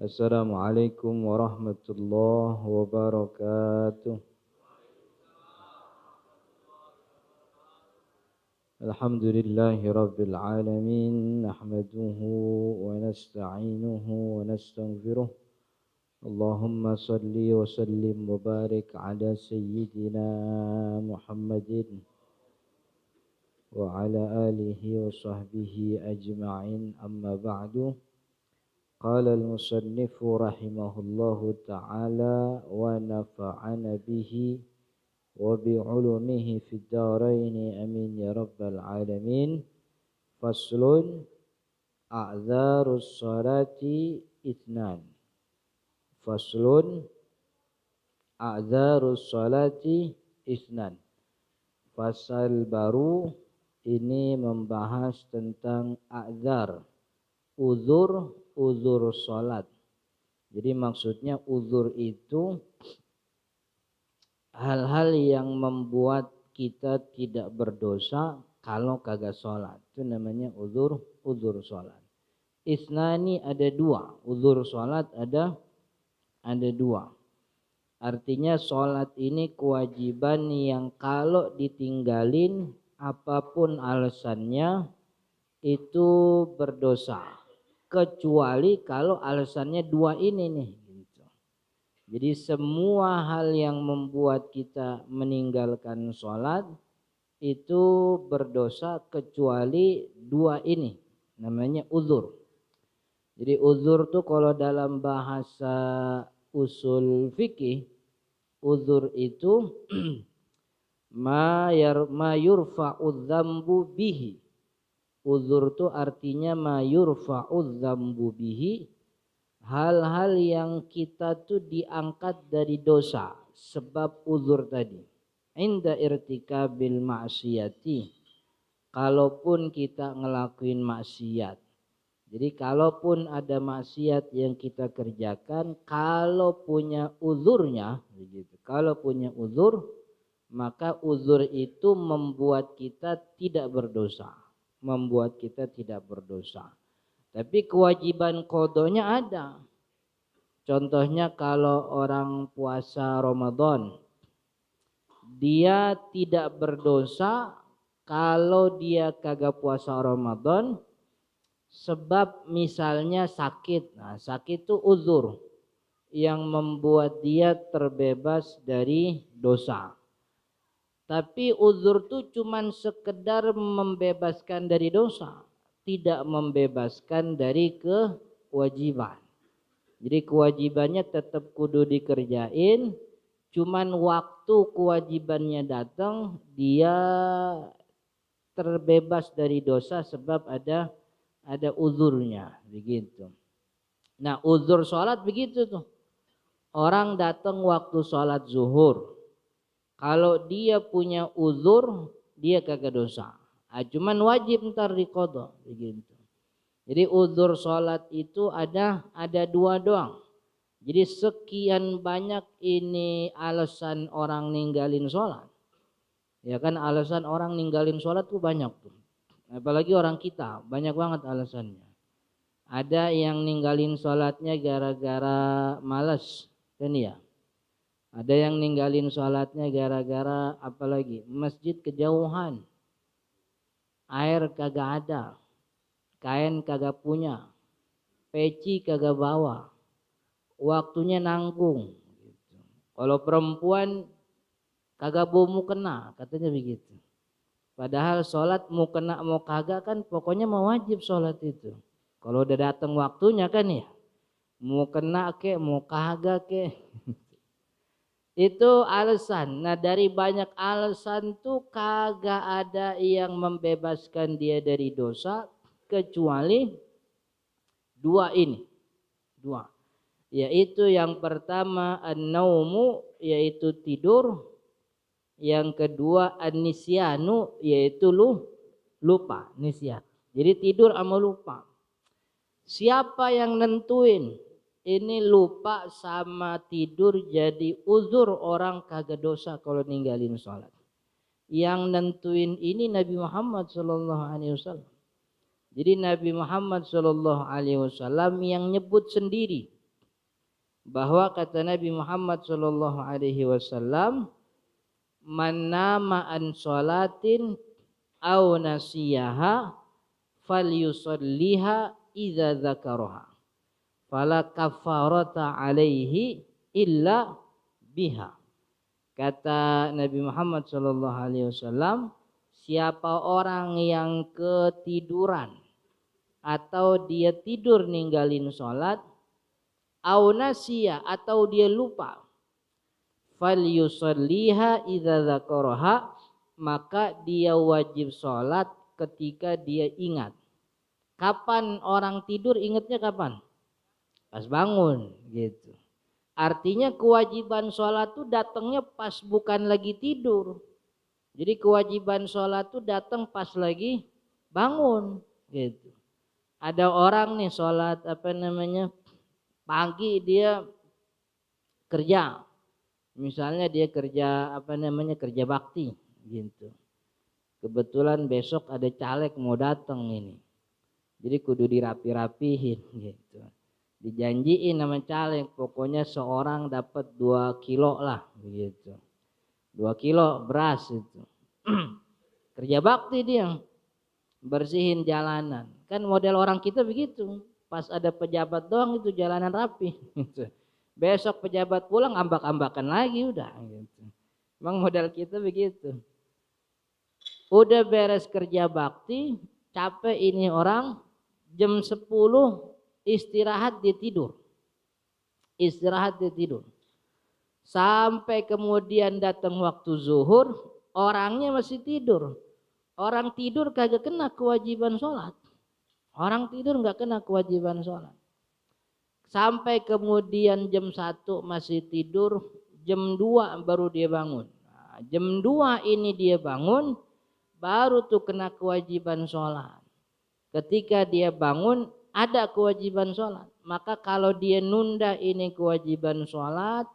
Assalamualaikum warahmatullahi wabarakatuh. Alhamdulillahi rabbil alamin. Nahmaduhu wa nasta'inuhu wa nastaghfiruh. Allahumma salli wa sallim wa barik ala sayyidina Muhammadin wa ala alihi wa sahbihi ajma'in. Amma ba'du. Qala al-musannif rahimahullahu ta'ala wa nafa'ana bihi wa bi'ulumihi fid dharain amin ya rabbal alamin. Faslun a'dzarus salati itsnan. Faslun a'dzarus salati itsnan. Fasal baru ini membahas tentang a'dzar, uzur salat. Jadi maksudnya uzur itu hal-hal yang membuat kita tidak berdosa kalau kagak sholat. Itu namanya uzur sholat. Isnani ada dua, uzur sholat ada dua. Artinya sholat ini kewajiban yang kalau ditinggalin apapun alasannya itu berdosa. Kecuali kalau alasannya dua ini nih. Jadi semua hal yang membuat kita meninggalkan sholat itu berdosa kecuali dua ini. Namanya uzur. Jadi uzur tuh kalau dalam bahasa usul fikih, uzur itu ma yurfa'udz dzambu bihi. Uzur itu artinya ma yurfa'udz dzambu bihi, hal-hal yang kita tuh diangkat dari dosa sebab uzur tadi. Inda irtikabil ma'siyati, kalaupun kita ngelakuin maksiat. Jadi kalaupun ada maksiat yang kita kerjakan, kalau punya uzurnya begitu. Kalau punya uzur, maka uzur itu membuat kita tidak berdosa. Membuat kita tidak berdosa. Tapi kewajiban qadanya ada. Contohnya kalau orang puasa Ramadan, dia tidak berdosa kalau dia kagak puasa Ramadan sebab misalnya sakit. Nah, sakit itu uzur yang membuat dia terbebas dari dosa. Tapi uzur itu cuman sekedar membebaskan dari dosa, tidak membebaskan dari kewajiban. Jadi kewajibannya tetap kudu dikerjain, cuman waktu kewajibannya datang dia terbebas dari dosa sebab ada uzurnya begitu. Nah, uzur sholat begitu tuh. Orang datang waktu sholat zuhur. Kalau dia punya uzur, dia kagak dosa. Cuman wajib ntar diqadha begitu. Jadi uzur sholat itu ada dua doang. Jadi sekian banyak ini alasan orang ninggalin sholat. Ya kan, alasan orang ninggalin sholat tuh banyak tuh. Apalagi orang kita, banyak banget alasannya. Ada yang ninggalin sholatnya gara-gara malas, kan ya. Ada yang ninggalin sholatnya gara-gara apalagi masjid kejauhan, air kagak ada, kain kagak punya, peci kagak bawa, waktunya nanggung. Kalau perempuan kagak bawa mukena, katanya begitu. Padahal sholat mau kena mau kagak kan pokoknya mau wajib sholat itu. Kalau udah datang waktunya kan ya, mau kena ke mau kagak ke. Itu alasan. Nah, dari banyak alasan tuh kagak ada yang membebaskan dia dari dosa kecuali dua ini. Dua. Yaitu yang pertama an-naumu, yaitu tidur. Yang kedua an-nisyanu, yaitu lupa, nisyan. Jadi tidur sama lupa. Siapa yang nentuin ini lupa sama tidur jadi uzur orang kagak dosa kalau ninggalin sholat? Yang nentuin ini Nabi Muhammad SAW. Jadi Nabi Muhammad SAW yang nyebut sendiri. bahwa kata Nabi Muhammad sallallahu alaihi wasallam, man nama an sholatin aw nasiyaha falyusalliha idza dzakaraha fala kafarata alaihi illa biha. Kata Nabi Muhammad sallallahu alaihi wasallam, siapa orang yang ketiduran atau dia tidur ninggalin sholat, au nasiya atau dia lupa, falyusalliha idza dzakaraha, maka dia wajib sholat ketika dia ingat. Kapan orang tidur ingatnya kapan? Pas bangun gitu. Artinya kewajiban sholat itu datangnya pas bukan lagi tidur. Jadi kewajiban sholat itu datang pas lagi bangun gitu. Ada orang nih sholat pagi dia kerja, misalnya dia kerja kerja bakti gitu. Kebetulan besok ada caleg mau datang ini, jadi kudu dirapi-rapihin gitu. Dijanjiin sama caleg pokoknya seorang dapat 2 kilo lah begitu, 2 kilo beras itu. Kerja bakti dia bersihin jalanan, kan model orang kita begitu. Pas ada pejabat doang itu jalanan rapi gitu. Besok pejabat pulang ambak-ambakan lagi udah gitu. Emang model kita begitu. Udah beres kerja bakti, capek ini orang, jam 10 istirahat dia tidur. Istirahat dia tidur. Sampai kemudian datang waktu zuhur, orangnya masih tidur. Orang tidur kagak kena kewajiban sholat. Orang tidur nggak kena kewajiban sholat. Sampai kemudian jam 1 masih tidur, jam 2 baru dia bangun. Nah, jam 2 ini dia bangun, baru tuh kena kewajiban sholat. Ketika dia bangun ada kewajiban sholat. Maka kalau dia nunda ini kewajiban sholat,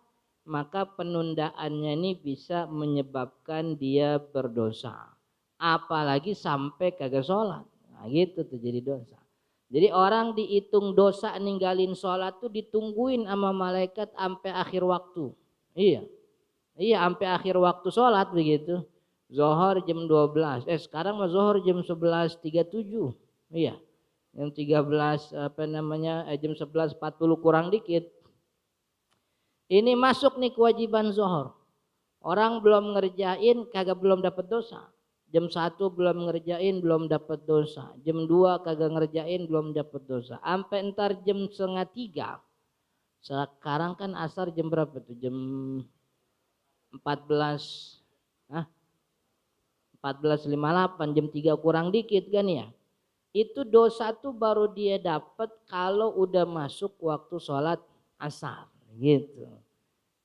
maka penundaannya ini bisa menyebabkan dia berdosa. Apalagi sampai kagak sholat. Nah gitu tuh jadi dosa. Jadi orang dihitung dosa ninggalin sholat tuh ditungguin sama malaikat sampai akhir waktu. Iya sampai akhir waktu sholat begitu. Zuhur jam 12. Sekarang mah zuhur jam 11.37. Iya. Jam 13 jam 11.40 kurang dikit. Ini masuk nih kewajiban zuhur. Orang belum ngerjain kagak belum dapat dosa. Jam 1 belum ngerjain belum dapat dosa. Jam 2 kagak ngerjain belum dapat dosa. Sampai ntar jam 2:30. Sekarang kan asar jam berapa tuh? Jam 14. 14.58, jam 3 kurang dikit kan ya. Itu dosa tuh baru dia dapat kalau udah masuk waktu sholat asar gitu.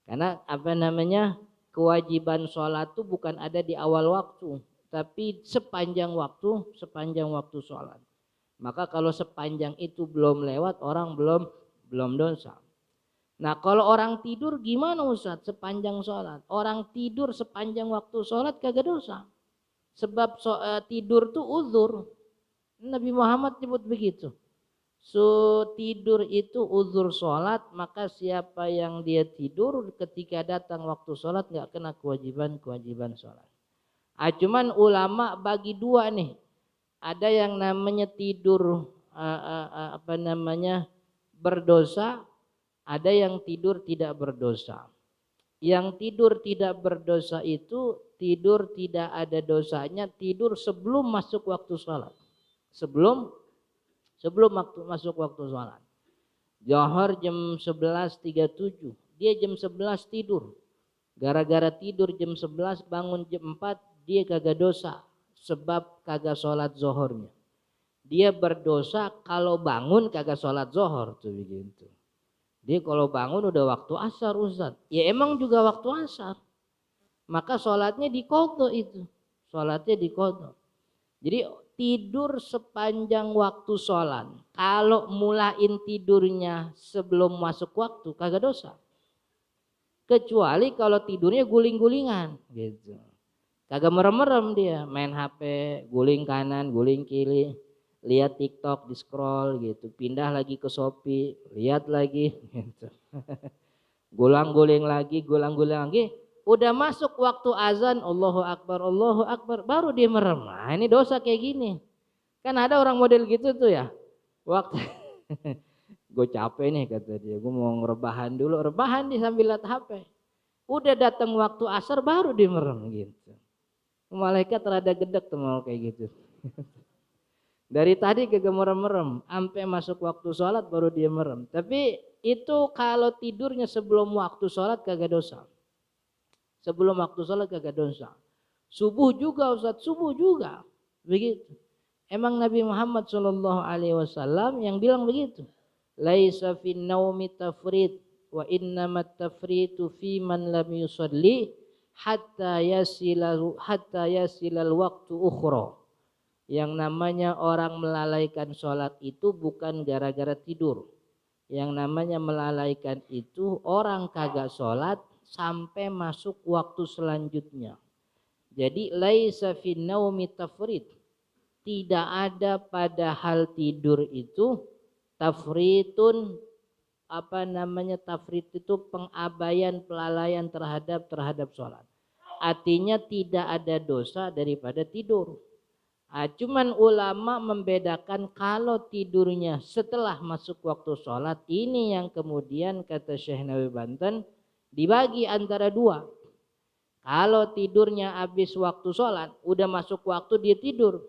Karena kewajiban sholat tuh bukan ada di awal waktu, tapi sepanjang waktu sholat. Maka kalau sepanjang itu belum lewat, orang belum dosa. Nah kalau orang tidur gimana Ustaz sepanjang sholat? Orang tidur sepanjang waktu sholat kagak dosa. Sebab tidur tuh uzur. Nabi Muhammad nyebut begitu. Tidur itu uzur sholat, maka siapa yang dia tidur ketika datang waktu sholat gak kena kewajiban sholat. Cuman ulama bagi dua nih. Ada yang namanya tidur berdosa, ada yang tidur tidak berdosa. Yang tidur tidak berdosa itu tidur tidak ada dosanya, tidur sebelum masuk waktu sholat. Sebelum masuk waktu sholat. Zuhur jam 11.37, dia jam 11 tidur. Gara-gara tidur jam 11 bangun jam 4, dia kagak dosa sebab kagak sholat zuhurnya. Dia berdosa kalau bangun kagak sholat zuhur tuh begitu. Dia kalau bangun udah waktu asar Ustaz. Ya emang juga waktu asar. Maka sholatnya diqadha itu. Sholatnya diqadha. Jadi tidur sepanjang waktu sholat. Kalau mulain tidurnya sebelum masuk waktu kagak dosa. Kecuali kalau tidurnya guling-gulingan gitu. Kagak merem-merem dia, main HP, guling kanan, guling kiri. lihat TikTok, di scroll gitu, pindah lagi ke Shopee, lihat lagi gitu. Gulang-guling lagi, udah masuk waktu azan, Allahu Akbar, baru dia merem. Nah, ini dosa kayak gini. Kan ada orang model gitu tuh ya. Waktu gue capek nih kata dia, gue mau ngerebahan dulu, rebahan di sambil lihat HP. Udah datang waktu asar baru dia merem gitu. Malaikat rada gedek tuh mau kayak gitu. Dari tadi kagak merem-merem, sampai masuk waktu sholat baru dia merem. Tapi itu kalau tidurnya sebelum waktu sholat kagak dosa. Sebelum waktu sholat kagak dosa. Subuh juga Ustaz, subuh juga. Begitu. Emang Nabi Muhammad SAW yang bilang begitu. Laisa fin naumi tafrid wa innamat tafritu fi man lam yusalli hatta yasilal waktu ukhra. Yang namanya orang melalaikan sholat itu bukan gara-gara tidur. Yang namanya melalaikan itu orang kagak sholat sampai masuk waktu selanjutnya. Jadi laisa fin naumi tafrid. Tidak ada pada hal tidur itu tafritun, tafrit itu pengabaian, pelalaian terhadap sholat. Artinya tidak ada dosa daripada tidur. Cuman ulama membedakan kalau tidurnya setelah masuk waktu sholat, ini yang kemudian kata Syekh Nawawi Banten dibagi antara dua. Kalau tidurnya habis waktu sholat, udah masuk waktu dia tidur.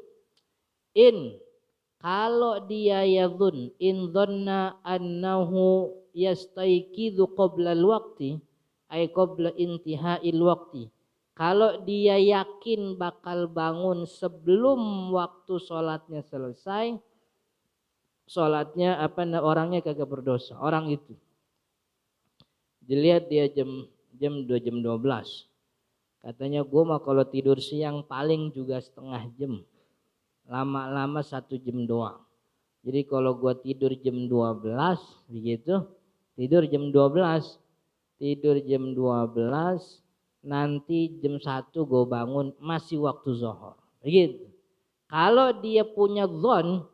Kalau dia yadhun in dhanna annahu yastaiqidhu qabla al-waqti ay qabla intihai al-waqti. Kalau dia yakin bakal bangun sebelum waktu sholatnya selesai, sholatnya orangnya kagak berdosa. Orang itu dilihat dia jam 2 jam 12. Katanya gue mah kalau tidur siang paling juga setengah jam. Lama-lama 1 jam doang. Jadi kalau gue tidur jam 12 begitu, tidur jam 12, nanti jam 1 gue bangun masih waktu zuhur. Begitu. Kalau dia punya zon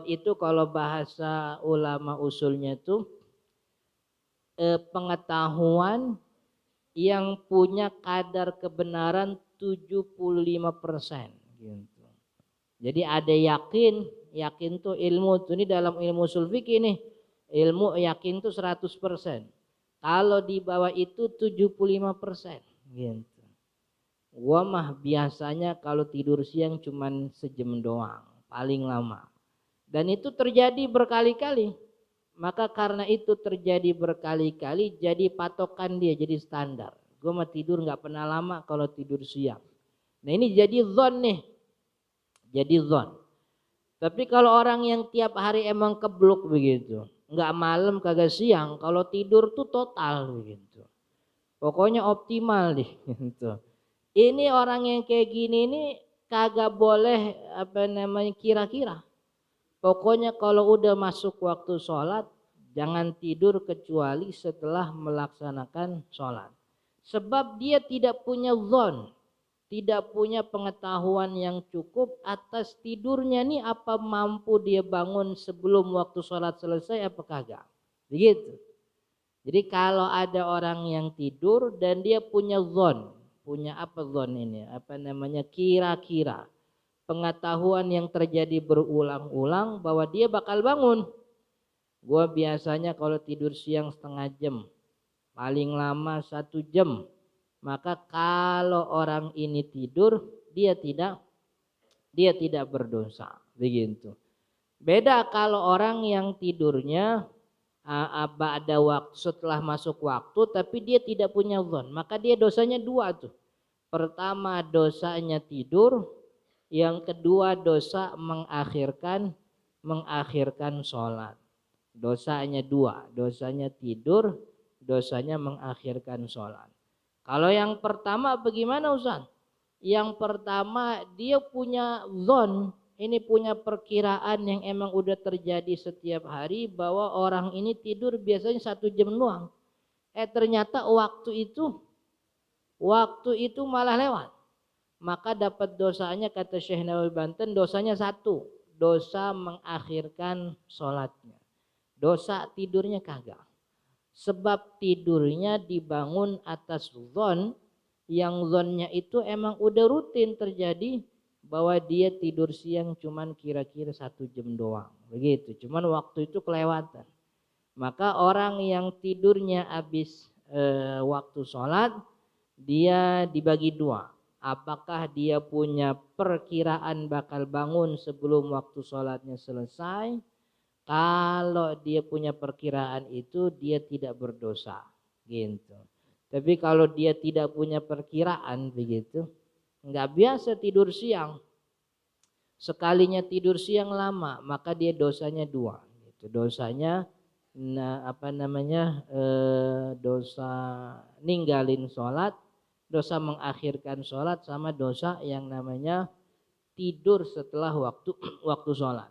itu kalau bahasa ulama usulnya itu pengetahuan yang punya kadar kebenaran 75%. Gitu. Jadi ada yakin tuh ilmu tuh, ini dalam ilmu usul fikih nih, ilmu yakin tuh 100%. Kalau di bawah itu 75%. Gitu. Gua mah biasanya kalau tidur siang cuman sejam doang, paling lama. Dan itu terjadi berkali-kali. Maka karena itu terjadi berkali-kali, jadi patokan dia, jadi standar. Gua mah tidur nggak pernah lama kalau tidur siang. Nah ini jadi zon nih. Jadi zon. Tapi kalau orang yang tiap hari emang kebluk begitu, nggak malam kagak siang, kalau tidur tuh total begitu. Pokoknya optimal deh gitu. Ini orang yang kayak gini nih kagak boleh kira-kira. Pokoknya kalau udah masuk waktu sholat, jangan tidur kecuali setelah melaksanakan sholat. Sebab dia tidak punya zon, tidak punya pengetahuan yang cukup atas tidurnya nih, apa mampu dia bangun sebelum waktu sholat selesai apa kagak. Begitu. Jadi kalau ada orang yang tidur dan dia punya zon, punya zon ini, kira-kira pengetahuan yang terjadi berulang-ulang bahwa dia bakal bangun. Gua biasanya kalau tidur siang setengah jam, paling lama 1 jam. Maka kalau orang ini tidur, dia tidak berdosa. Begitu. Beda kalau orang yang tidurnya ada waktu setelah masuk waktu tapi dia tidak punya zon, maka dia dosanya 2 tuh. Pertama dosanya tidur, yang kedua dosa mengakhirkan sholat. Dosanya 2, dosanya tidur, dosanya mengakhirkan sholat. Kalau yang pertama bagaimana Ustaz? Yang pertama dia punya zon, ini punya perkiraan yang emang udah terjadi setiap hari bahwa orang ini tidur biasanya 1 jam doang. Ternyata waktu itu malah lewat. Maka dapat dosanya kata Syekh Nawawi Banten, dosanya 1. dosa mengakhirkan sholatnya. Dosa tidurnya kagak. Sebab tidurnya dibangun atas zon, yang zonnya itu emang udah rutin terjadi, bahwa dia tidur siang cuman kira-kira 1 jam doang. Begitu, cuman waktu itu kelewatan. Maka orang yang tidurnya habis waktu sholat, dia dibagi dua. Apakah dia punya perkiraan bakal bangun sebelum waktu sholatnya selesai? Kalau dia punya perkiraan itu, dia tidak berdosa, gitu. Tapi kalau dia tidak punya perkiraan begitu, nggak biasa tidur siang, sekalinya tidur siang lama, maka dia dosanya dua. Gitu. Dosanya, dosa ninggalin sholat, dosa mengakhirkan sholat, sama dosa yang namanya tidur setelah waktu sholat.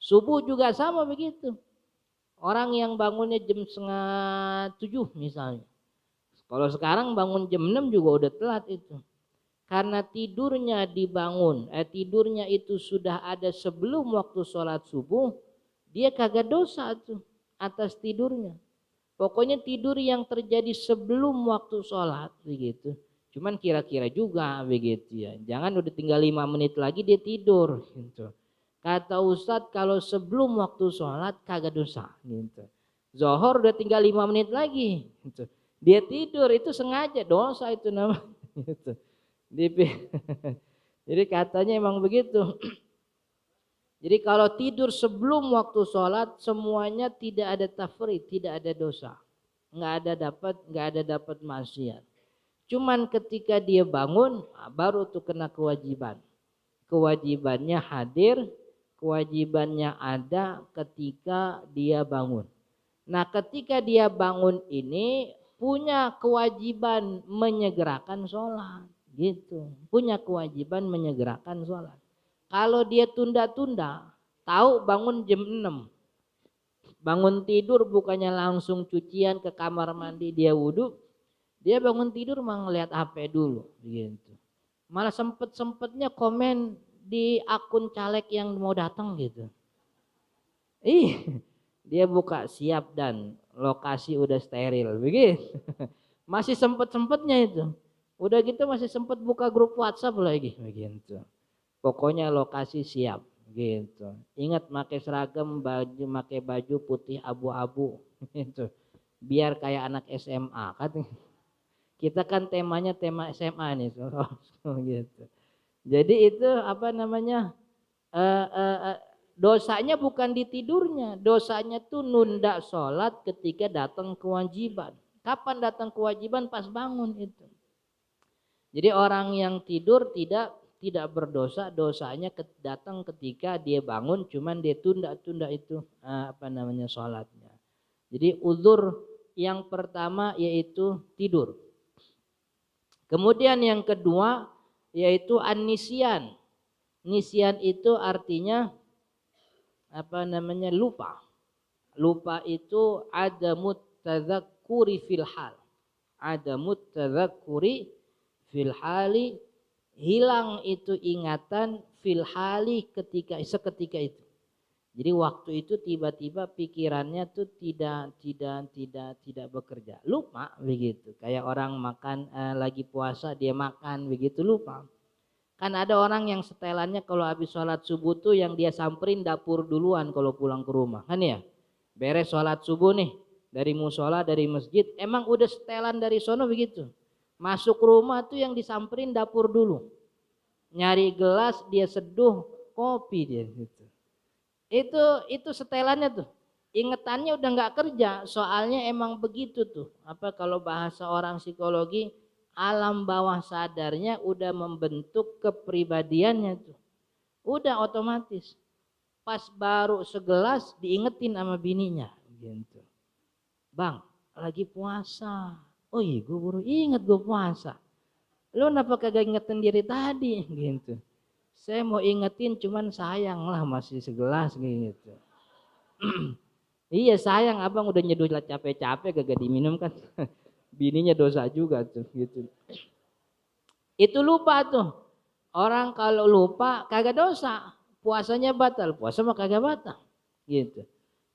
Subuh juga sama begitu. Orang yang bangunnya jam 6:30 misalnya. Kalau sekarang bangun jam 6 juga udah telat itu. Karena tidurnya tidurnya itu sudah ada sebelum waktu sholat subuh, dia kagak dosa tuh atas tidurnya. Pokoknya tidur yang terjadi sebelum waktu sholat begitu. Cuman kira-kira juga begitu ya. Jangan udah tinggal 5 menit lagi dia tidur gitu. Kata Ustadz, kalau sebelum waktu sholat kagak dosa gitu. Zohor udah tinggal 5 menit lagi gitu. Dia tidur, itu sengaja, dosa itu namanya gitu. Jadi katanya emang begitu. Jadi kalau tidur sebelum waktu sholat, semuanya tidak ada tafrid, tidak ada dosa, nggak ada dapat maksiat. Cuman ketika dia bangun, baru tuh kena kewajiban. Kewajibannya hadir, kewajibannya ada ketika dia bangun. Nah, ketika dia bangun ini punya kewajiban menyegerakan sholat, gitu. Punya kewajiban menyegerakan sholat. Kalau dia tunda-tunda, tahu bangun jam 6, bangun tidur bukannya langsung cucian ke kamar mandi dia wudhu, dia bangun tidur mau ngeliat HP dulu, gitu. Malah sempet-sempetnya komen di akun caleg yang mau datang gitu. Dia buka siap dan lokasi udah steril, begitu. Masih sempet-sempetnya itu. Udah gitu masih sempet buka grup WhatsApp lagi, begitu. Pokoknya lokasi siap, gitu. Ingat pakai seragam, pakai baju putih abu-abu, gitu. Biar kayak anak SMA kan. Kita kan temanya tema SMA nih, gitu. Jadi itu dosanya bukan di tidurnya, dosanya tuh nunda sholat ketika datang kewajiban. Kapan datang kewajiban? Pas bangun itu. Jadi orang yang tidur tidak berdosa, dosanya datang ketika dia bangun, cuman dia tunda itu sholatnya. Jadi uzur yang pertama yaitu tidur. Kemudian yang kedua yaitu an-nisyan. Nisyan itu artinya lupa. Lupa itu adamut tadzakkuri fil hal. Adamut tadzakkuri fil hali, hilang itu ingatan fil hali seketika itu. Jadi waktu itu tiba-tiba pikirannya tuh tidak bekerja, lupa begitu. Kayak orang makan lagi puasa dia makan begitu lupa. Kan ada orang yang setelannya kalau habis sholat subuh tuh yang dia samperin dapur duluan kalau pulang ke rumah, kan ya? Beres sholat subuh nih dari musola dari masjid, emang udah setelan dari sono begitu. Masuk rumah tuh yang disamperin dapur dulu. Nyari gelas dia seduh kopi dia gitu. Itu setelannya tuh. Ingetannya udah nggak kerja, soalnya emang begitu tuh. Kalau bahasa orang psikologi, alam bawah sadarnya udah membentuk kepribadiannya tuh. Udah otomatis. Pas baru segelas diingetin sama bininya gitu. Bang, lagi puasa. Oh iya, gue baru inget gue puasa. Lu kenapa kagak ingetin diri tadi gitu. Saya mau ingetin cuman sayang lah masih segelas gitu. Iya sayang, abang udah nyeduh capek-capek kagak diminum kan. Bininya dosa juga tuh gitu. Itu lupa tuh. Orang kalau lupa kagak dosa. puasanya batal, puasa mah kagak batal. Gitu.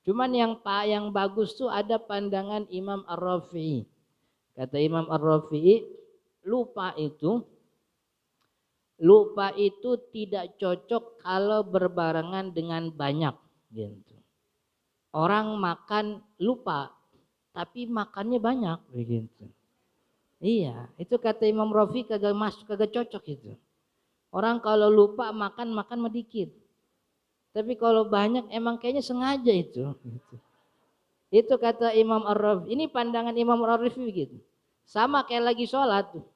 Cuman yang bagus tuh ada pandangan Imam Ar-Rafi'i. Kata Imam Ar-Rafi'i, lupa itu tidak cocok kalau berbarengan dengan banyak. Gitu. Orang makan lupa, tapi makannya banyak. Begitu. Iya, itu kata Imam Rafi'i kagak cocok itu. Orang kalau lupa makan sedikit. Tapi kalau banyak emang kayaknya sengaja itu. Itu kata Imam Ar-Rafi'i. Ini pandangan Imam Ar-Rafi'i gitu. Sama kayak lagi sholat tuh.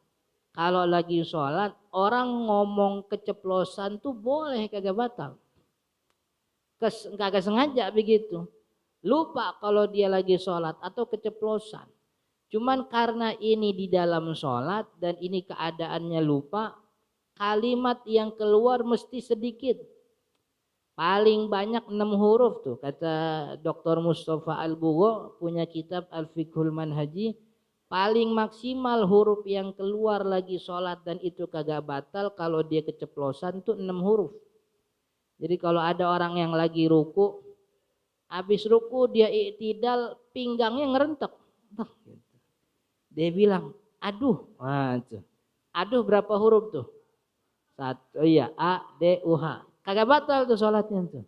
Kalau lagi sholat orang ngomong keceplosan tuh boleh kagak batal. Kagak sengaja begitu. Lupa kalau dia lagi sholat atau keceplosan. Cuman karena ini di dalam sholat dan ini keadaannya lupa, kalimat yang keluar mesti sedikit. Paling banyak 6 huruf tuh. Kata Dr. Mustafa Al-Bugho punya kitab Al-Fiqhul Manhaji. Paling maksimal huruf yang keluar lagi sholat dan itu kagak batal kalau dia keceplosan tuh 6 huruf. Jadi kalau ada orang yang lagi ruku, habis ruku dia i'tidal pinggangnya ngerentek. Dia bilang, aduh. Aduh berapa huruf tuh? 1, iya, A, D, U, H. Kagak batal tuh sholatnya tuh.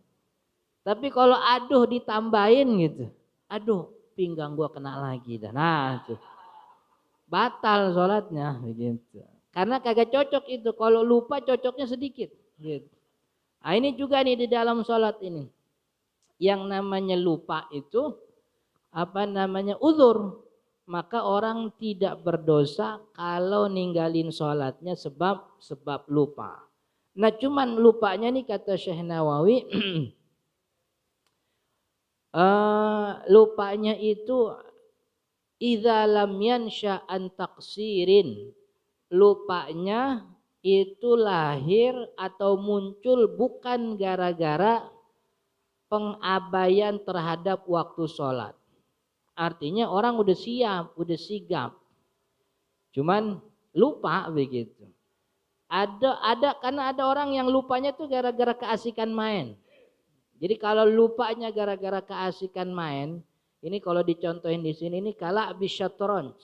Tapi kalau aduh ditambahin gitu. Aduh pinggang gua kena lagi. Nah tuh. Batal sholatnya begitu. Karena kagak cocok itu. Kalau lupa cocoknya sedikit. Gitu. Nah, ini juga nih di dalam sholat ini. Yang namanya lupa itu uzur. Maka orang tidak berdosa kalau ninggalin sholatnya sebab lupa. Nah cuman lupanya nih kata Syekh Nawawi lupanya itu idza lam yansha an taqsirin. Lupanya itu lahir atau muncul bukan gara-gara pengabaian terhadap waktu sholat. Artinya orang udah siap, udah sigap. Cuman lupa begitu. Ada karena ada orang yang lupanya tuh gara-gara keasikan main. Jadi kalau lupanya gara-gara keasikan main, ini kalau dicontohin di sini ini kala bisyatron.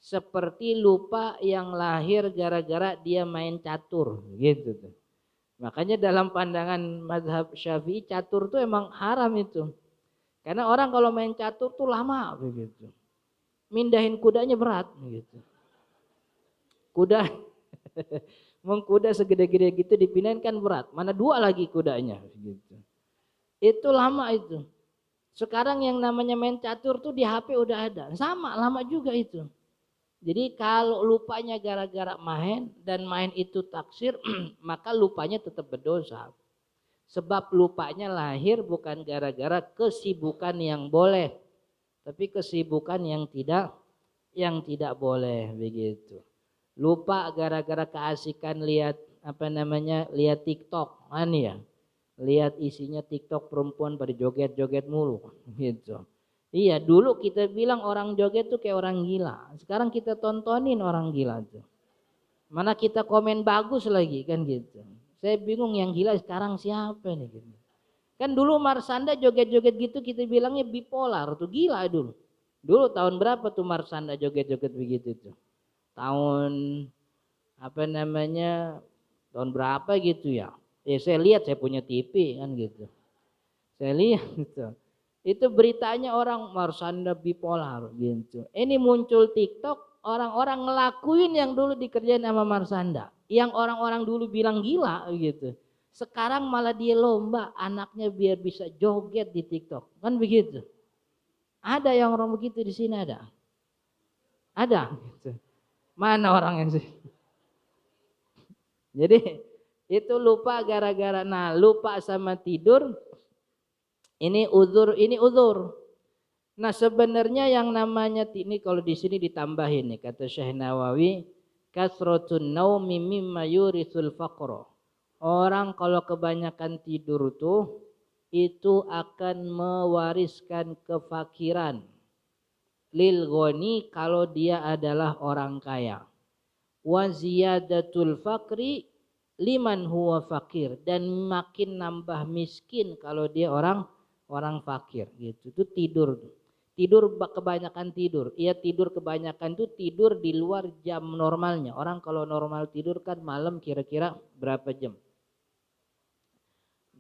Seperti lupa yang lahir gara-gara dia main catur gitu tuh. Makanya dalam pandangan mazhab Syafi'i catur tuh emang haram itu. Karena orang kalau main catur tuh lama begitu. Mindahin kudanya berat begitu. Kuda mengkuda segede-gede gitu dipindahin kan berat. Mana 2 lagi kudanya gitu. Itu lama itu. Sekarang yang namanya main catur tuh di HP udah ada. Sama lama juga itu. Jadi kalau lupanya gara-gara main dan main itu taksir, maka lupanya tetap berdosa. Sebab lupanya lahir bukan gara-gara kesibukan yang boleh, tapi kesibukan yang tidak boleh begitu. Lupa gara-gara keasikan lihat lihat TikTok kan ya. Lihat isinya TikTok perempuan pada joget-joget mulu gitu. Iya, dulu kita bilang orang joget tuh kayak orang gila. Sekarang kita tontonin orang gila tuh. Mana kita komen bagus lagi kan gitu. Saya bingung yang gila sekarang siapa nih gitu. Kan dulu Marshanda joget-joget gitu kita bilangnya bipolar tuh, gila dulu. Dulu tahun berapa tuh Marshanda joget-joget begitu tuh? Tahun tahun berapa gitu ya? Saya lihat, saya punya TV kan gitu. Saya lihat gitu. Itu beritanya orang Marshanda bipolar gitu. Ini muncul TikTok, orang-orang ngelakuin yang dulu dikerjain sama Marshanda. Yang orang-orang dulu bilang gila gitu. Sekarang malah dia lomba anaknya biar bisa joget di TikTok. Kan begitu. Ada yang orang begitu di sini ada? Ada gitu. Mana orang yang sih? Jadi itu lupa gara-gara lupa sama tidur. Ini uzur. Nah sebenarnya yang namanya ini kalau di sini ditambahin nih kata Syekh Nawawi, kasratun naumi mimma yurisul faqra. Orang kalau kebanyakan tidur tuh itu akan mewariskan kefakiran. Lil ghani kalau dia adalah orang kaya. Wa ziyadatul faqri liman huwa fakir, dan makin nambah miskin kalau dia orang fakir gitu. Itu tidur kebanyakan tidur. Iya, tidur kebanyakan itu tidur di luar jam normalnya. Orang kalau normal tidur kan malam kira-kira berapa jam?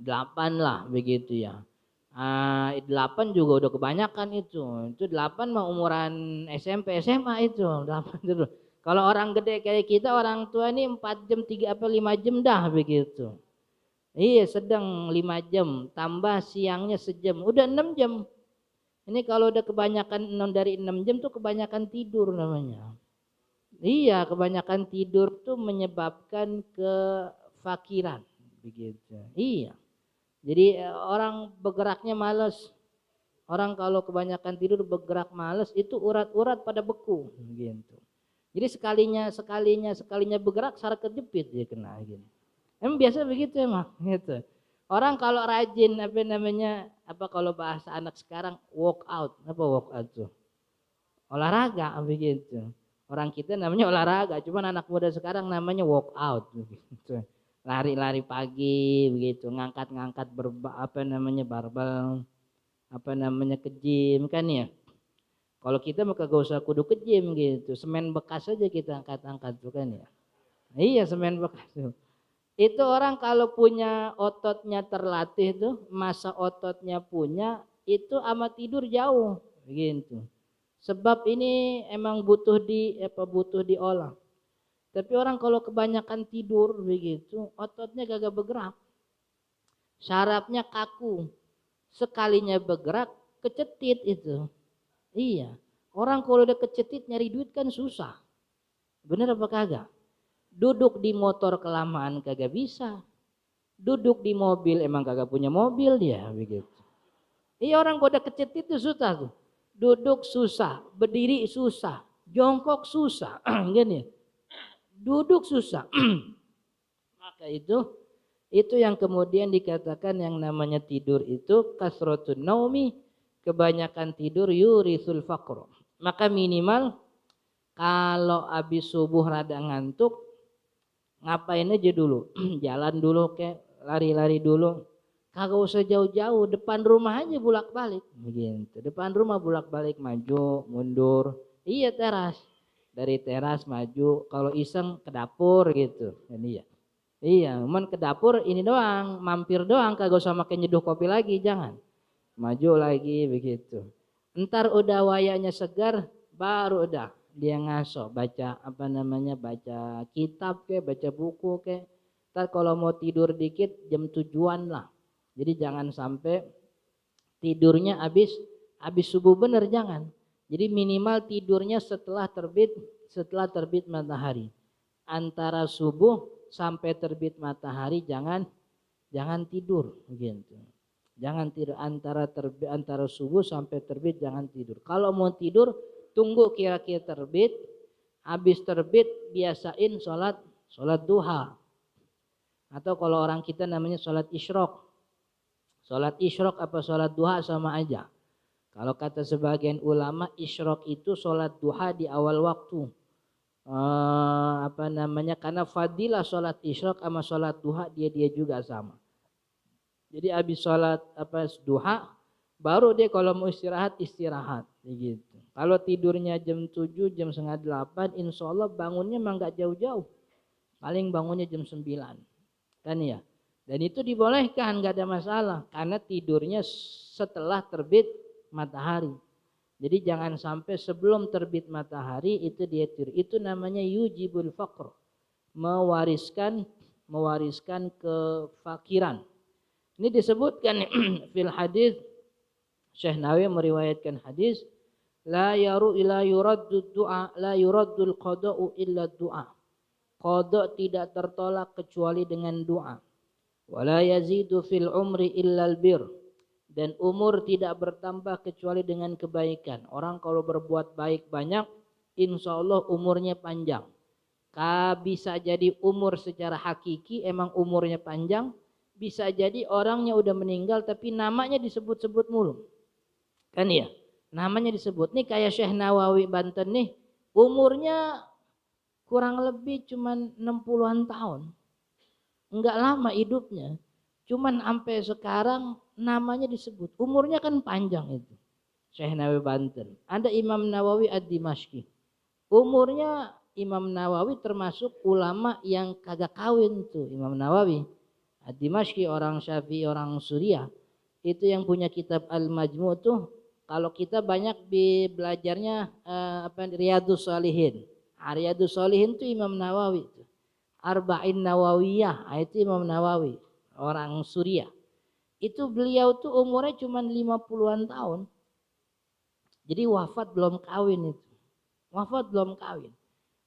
8 lah begitu ya. 8 juga udah kebanyakan itu. Itu 8 mah umuran SMP SMA itu. 8 itu. Kalau orang gede kayak kita, orang tua ini 4 jam 3 apa 5 jam dah begitu. Iya, sedang 5 jam tambah siangnya sejam, udah 6 jam. Ini kalau udah kebanyakan dari 6 jam tuh kebanyakan tidur namanya. Iya, kebanyakan tidur tuh menyebabkan kefakiran begitu. Iya. Jadi orang bergeraknya malas. Orang kalau kebanyakan tidur bergerak malas itu urat-urat pada beku gitu. Jadi sekalinya bergerak saraf kejepit dia kena gitu. Emang biasa begitu emang gitu. Orang kalau rajin kalau bahasa anak sekarang walk out. Apa walk out tuh? Olahraga begitu. Orang kita namanya olahraga, cuman anak muda sekarang namanya walk out begitu. Lari-lari pagi begitu, ngangkat-ngangkat barbel, ke gym kan ya. Kalau kita mah kagak usah kudu ke gym gitu, semen bekas aja kita angkat-angkat tuh kan ya. Iya, semen bekas tuh. Itu orang kalau punya ototnya terlatih tuh, masa ototnya punya, itu sama tidur jauh gitu. Sebab ini emang butuh diolah. Tapi orang kalau kebanyakan tidur begitu, ototnya gagak bergerak. Syarafnya kaku. Sekalinya bergerak, kecetit itu. Iya. Orang kalau udah kecetit nyari duit kan susah. Bener apa kagak? Duduk di motor kelamaan kagak bisa. Duduk di mobil emang kagak punya mobil dia begitu. Iya, orang kalau udah kecetit itu susah tuh. Duduk susah, berdiri susah, jongkok susah. Gini. Duduk susah. Maka itu yang kemudian dikatakan yang namanya tidur itu kasratun naumi, kebanyakan tidur yurisul faqr. Maka minimal kalau habis subuh rada ngantuk, ngapain aja dulu? Jalan dulu kek, lari-lari dulu. Kagak usah jauh-jauh, depan rumah aja bolak-balik begitu. Depan rumah bolak-balik, maju, mundur. Iya, teras. Dari teras maju, kalau iseng ke dapur gitu. Ini ya. Iya, cuman ke dapur ini doang, mampir doang, kagak usah makan nyeduh kopi lagi, jangan. Maju lagi begitu. Ntar udah wayanya segar, baru udah dia ngaso, baca baca kitab ke, baca buku ke. Ntar kalau mau tidur dikit jam 7-an lah. Jadi jangan sampai tidurnya habis subuh bener, jangan. Jadi minimal tidurnya setelah terbit matahari. Antara subuh sampai terbit matahari jangan tidur gitu. Jangan tidur antara subuh sampai terbit, jangan tidur. Kalau mau tidur tunggu kira-kira terbit. Habis terbit biasain sholat duha. Atau kalau orang kita namanya sholat isyraq. Sholat isyraq apa sholat duha sama aja. Kalau kata sebagian ulama, isyraq itu sholat duha di awal waktu. Karena fadilah sholat isyraq sama sholat duha dia juga sama. Jadi habis sholat duha, baru dia kalau mau istirahat begitu. Kalau tidurnya jam 7, jam setengah 8, insya Allah bangunnya memang gak jauh-jauh. Paling bangunnya jam 9. Kan ya. Dan itu dibolehkan, gak ada masalah. Karena tidurnya setelah terbit matahari. Jadi jangan sampai sebelum terbit matahari itu dia tidur. Itu namanya yujibul faqr. Mewariskan kefakiran. Ini disebutkan fil hadis, Syekh Nawawi meriwayatkan hadis, la yuraddu du'a, la yuraddul qada'u illa du'a. Qada' tidak tertolak kecuali dengan doa. Wala yazidu fil umri illal bir, dan umur tidak bertambah kecuali dengan kebaikan. Orang kalau berbuat baik banyak, insya Allah umurnya panjang. Bisa jadi umur secara hakiki emang umurnya panjang, bisa jadi orangnya udah meninggal tapi namanya disebut-sebut mulu. Kan ya, namanya disebut. Nih kayak Syekh Nawawi Banten nih, umurnya kurang lebih cuman 60-an tahun. enggak lama hidupnya. Cuman sampai sekarang namanya disebut. Umurnya kan panjang itu. Syekh Nawawi Banten. Ada Imam Nawawi Ad-Dimashqi. Umurnya Imam Nawawi termasuk ulama yang kagak kawin tuh. Imam Nawawi Ad-Dimashqi, orang Syafi'i, orang Suriah. Itu yang punya kitab Al-Majmu' tuh. Kalau kita banyak belajarnya Riyadhus Shalihin. Riyadhus Shalihin tuh Imam Nawawi tuh. Arba'in Nawawiyah, itu Imam Nawawi, orang Suriah. Itu beliau tuh umurnya cuma 50-an tahun. Jadi wafat belum kawin itu. Wafat belum kawin.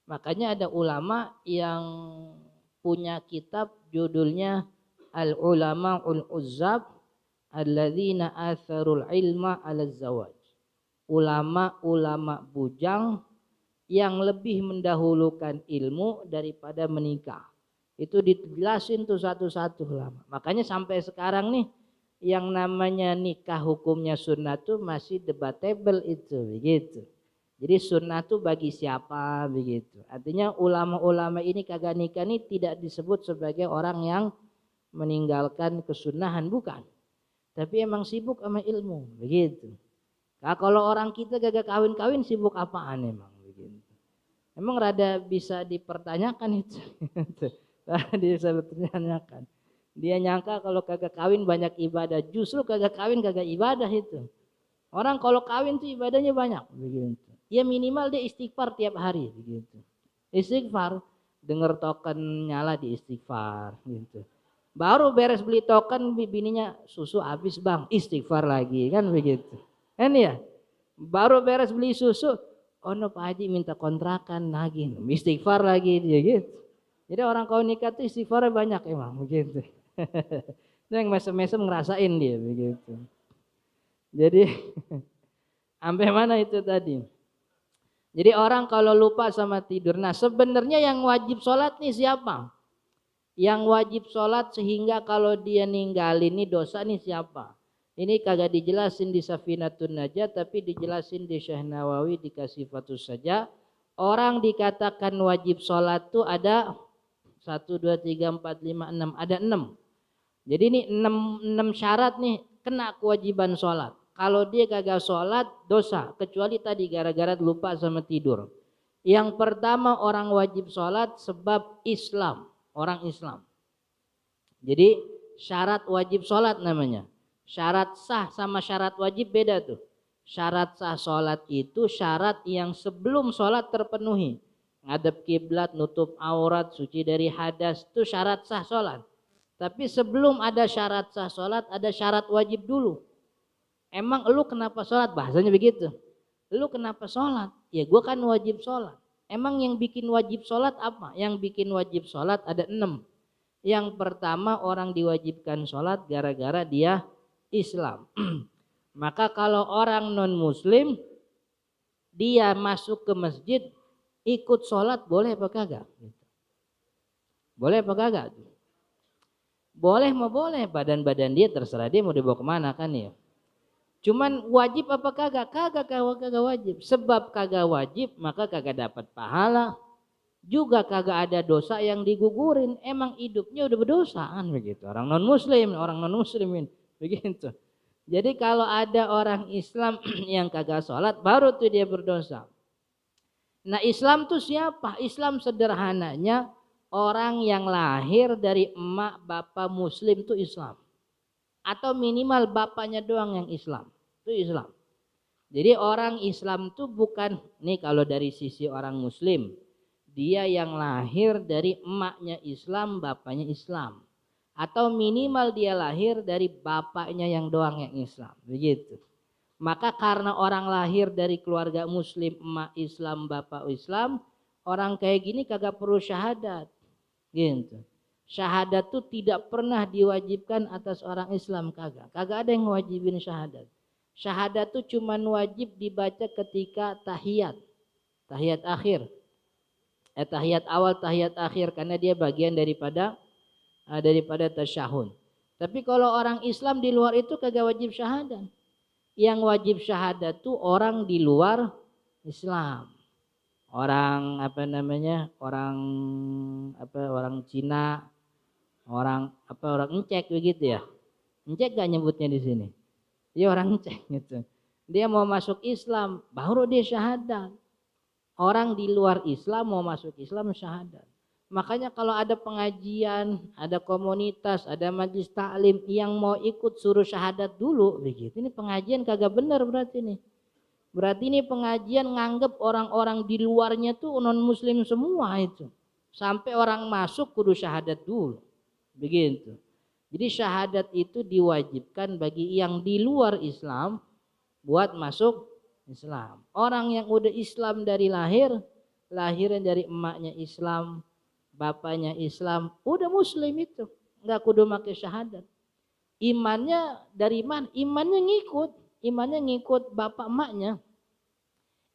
Makanya ada ulama yang punya kitab judulnya Al-Ulama'ul Uzzab Alladzina atharul ilma 'ala zawaj. Ulama-ulama bujang yang lebih mendahulukan ilmu daripada menikah. Itu dijelasin tuh satu-satu lama. Makanya sampai sekarang nih yang namanya nikah hukumnya sunnah tuh masih debatable itu begitu. Jadi sunnah tuh bagi siapa begitu. Artinya ulama-ulama ini kagak nikah nih tidak disebut sebagai orang yang meninggalkan kesunahan, bukan. Tapi emang sibuk sama ilmu begitu. Nah, kalau orang kita kagak kawin-kawin sibuk apaan emang? Emang rada bisa dipertanyakan itu. Rada bisa dipertanyakan. Dia nyangka kalau kagak kawin banyak ibadah. Justru kagak kawin kagak ibadah itu. Orang kalau kawin tuh ibadahnya banyak. Begitu. Ya minimal dia istighfar tiap hari. Begitu. Istighfar. Dengar token nyala di istighfar. Gitu. Baru beres beli token bininya susu habis bang. Istighfar lagi kan begitu. Kan ya. Baru beres beli susu. Oh no Pak Haji minta kontrakan lagi, istighfar lagi dia gitu. Jadi orang kau nikah tuh istighfarnya banyak emang begitu. Itu yang mesem-mesem ngerasain dia begitu. Jadi sampai mana itu tadi? Jadi orang kalau lupa sama tidur. Nah sebenarnya yang wajib sholat nih siapa? Yang wajib sholat sehingga kalau dia ninggalin nih dosa nih siapa? Ini kagak dijelasin di Safinatun Najah, tapi dijelasin di Syekh Nawawi di Kasifatus Saja. Orang dikatakan wajib sholat tuh ada 1, 2, 3, 4, 5, 6. Ada 6. Jadi ini 6 syarat nih kena kewajiban sholat. Kalau dia kagak sholat dosa. Kecuali tadi gara-gara lupa sama tidur. Yang pertama orang wajib sholat sebab Islam. Orang Islam. Jadi syarat wajib sholat namanya. Syarat sah sama syarat wajib beda tuh. Syarat sah sholat itu syarat yang sebelum sholat terpenuhi. Ngadep kiblat, nutup aurat, suci dari hadas, itu syarat sah sholat. Tapi sebelum ada syarat sah sholat, ada syarat wajib dulu. Emang lu kenapa sholat? Bahasanya begitu. Lu kenapa sholat? Ya gue kan wajib sholat. Emang yang bikin wajib sholat apa? Yang bikin wajib sholat ada 6. Yang pertama orang diwajibkan sholat gara-gara dia Islam. Maka kalau orang non muslim dia masuk ke masjid ikut sholat boleh apa kagak? Boleh apa kagak? Boleh mau boleh, badan-badan dia terserah dia mau dibawa kemana kan ya. Cuman wajib apa kagak? Kagak wajib. Sebab kagak wajib maka kagak dapat pahala. Juga kagak ada dosa yang digugurin. Emang hidupnya udah berdosa kan begitu. Orang non muslimin begitu. Jadi kalau ada orang Islam yang kagak sholat baru tuh dia berdosa. Nah Islam tuh siapa? Islam sederhananya orang yang lahir dari emak bapak muslim tuh Islam. Atau minimal bapaknya doang yang Islam. Itu Islam. Jadi orang Islam tuh bukan nih kalau dari sisi orang muslim. Dia yang lahir dari emaknya Islam, bapaknya Islam. Atau minimal dia lahir dari bapaknya yang doang yang Islam. Begitu. Maka karena orang lahir dari keluarga muslim, emak Islam, bapak Islam, orang kayak gini kagak perlu syahadat. Gitu. Syahadat tuh tidak pernah diwajibkan atas orang Islam, kagak. Kagak ada yang wajibin syahadat. Syahadat tuh cuman wajib dibaca ketika tahiyat. Tahiyat akhir. Tahiyat awal, tahiyat akhir karena dia bagian daripada tasyahud. Tapi kalau orang Islam di luar itu kagak wajib syahadat. Yang wajib syahadat tuh orang di luar Islam. Orang orang Cina, Orang apa orang encek begitu ya. Encek gak nyebutnya di sini. Dia orang encek gitu. Dia mau masuk Islam, baru dia syahadat. Orang di luar Islam mau masuk Islam syahadat. Makanya kalau ada pengajian, ada komunitas, ada majlis taklim yang mau ikut suruh syahadat dulu begitu. Ini pengajian kagak benar berarti nih. Berarti ini pengajian nganggep orang-orang di luarnya tuh non muslim semua itu. Sampai orang masuk kudu syahadat dulu. Begitu. Jadi syahadat itu diwajibkan bagi yang di luar Islam buat masuk Islam. Orang yang udah Islam dari lahir, lahirnya dari emaknya Islam, bapaknya Islam, udah muslim itu. Enggak kudu pakai syahadat. Imannya dari mana? Imannya ngikut bapak emaknya.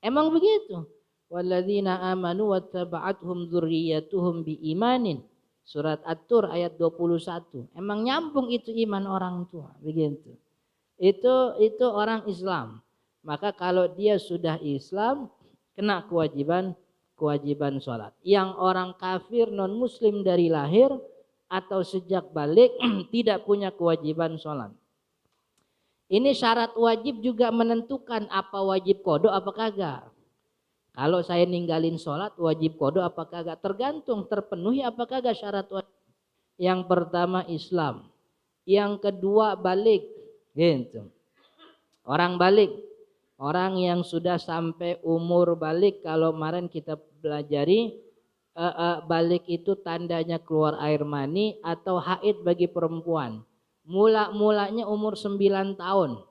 Emang begitu. Walladzina amanu wattaba'athum dzurriyyatuhum biimanin. Surat At-Tur ayat 21. Emang nyambung itu iman orang tua, begitu. Itu orang Islam. Maka kalau dia sudah Islam kena kewajiban sholat. Yang orang kafir non muslim dari lahir atau sejak balik tidak punya kewajiban sholat. Ini syarat wajib juga menentukan apa wajib qada apa kagak. Kalau saya ninggalin sholat wajib qada apa kagak, tergantung terpenuhi apa kagak syarat wajib. Yang pertama Islam, yang kedua balik, gitu. Orang balik, orang yang sudah sampai umur balik. Kalau kemarin kita pelajari balik itu tandanya keluar air mani atau haid bagi perempuan. Mulanya umur 9 tahun,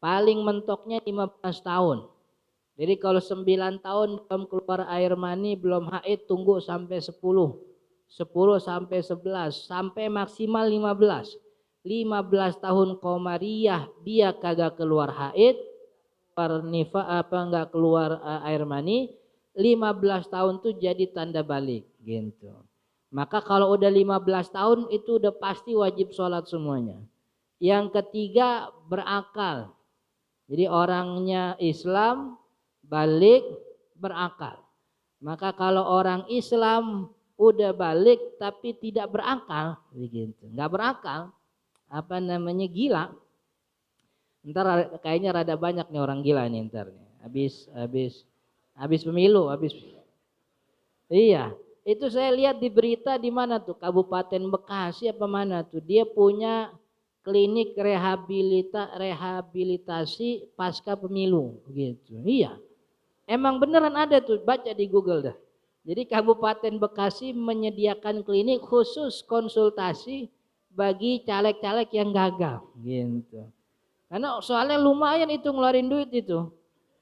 paling mentoknya 15 tahun. Jadi kalau 9 tahun belum keluar air mani, belum haid, tunggu sampai 10 sampai 11, sampai maksimal 15 tahun komariah dia kagak keluar haid, nggak keluar air mani, 15 tahun tuh jadi tanda balik gitu. Maka kalau udah 15 tahun itu udah pasti wajib sholat semuanya. Yang ketiga berakal. Jadi orangnya Islam balik berakal. Maka kalau orang Islam udah balik tapi tidak berakal begitu, nggak berakal, apa namanya, gila. Ntar kayaknya rada banyak nih orang gila nih ntar nih. Habis pemilu, iya. Itu saya lihat di berita di mana tuh, Kabupaten Bekasi apa mana tuh, dia punya klinik rehabilitasi pasca pemilu gitu. Iya. Emang beneran ada tuh, baca di Google dah. Jadi Kabupaten Bekasi menyediakan klinik khusus konsultasi bagi caleg-caleg yang gagal gitu. Karena soalnya lumayan itu ngeluarin duit itu.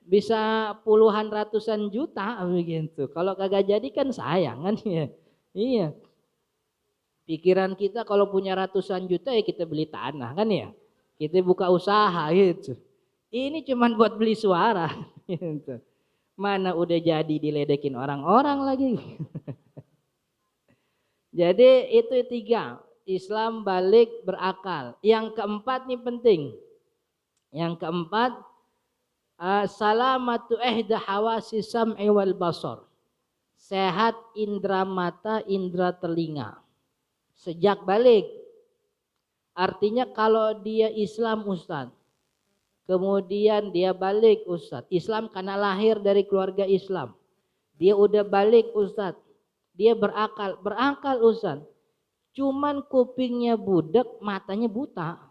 Bisa puluhan ratusan juta begitu. Kalau kagak jadi kan sayang kan ya. Iya. Pikiran kita kalau punya ratusan juta ya kita beli tanah kan ya. Kita buka usaha gitu. Ini cuman buat beli suara gitu. Mana udah jadi diledekin orang-orang lagi. Jadi itu 3. Islam balik berakal. Yang keempat nih penting. Yang keempat, salamatu ihda hawasi sam'i wal basar. Sehat indera mata, indera telinga. Sejak balik. Artinya kalau dia Islam Ustaz, kemudian dia balik Ustaz. Islam karena lahir dari keluarga Islam. Dia udah balik Ustaz. Dia berakal. Berakal Ustaz. Cuman kupingnya budek, matanya buta.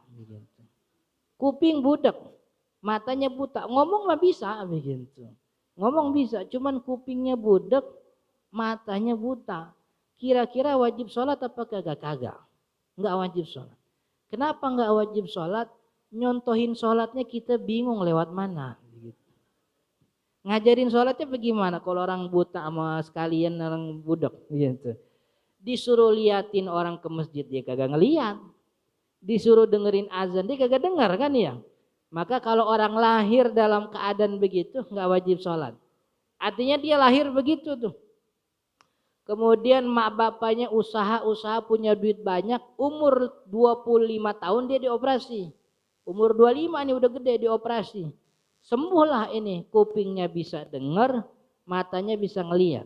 Kuping budek, matanya buta. Ngomong mah bisa begitu. Ngomong bisa, cuman kupingnya budek, matanya buta. Kira-kira wajib sholat apa kagak? Enggak wajib sholat. Kenapa enggak wajib sholat? Nyontohin sholatnya kita bingung lewat mana. Ngajarin sholatnya bagaimana kalau orang buta sama sekalian orang budek gitu. Disuruh liatin orang ke masjid dia kagak ngeliat. Disuruh dengerin azan dia kagak dengar kan ya. Maka kalau orang lahir dalam keadaan begitu nggak wajib sholat. Artinya dia lahir begitu tuh. Kemudian mak bapaknya usaha punya duit banyak, umur 25 tahun dia dioperasi. Umur 25 ini udah gede dioperasi. Sembuhlah ini, kupingnya bisa dengar, matanya bisa ngelihat.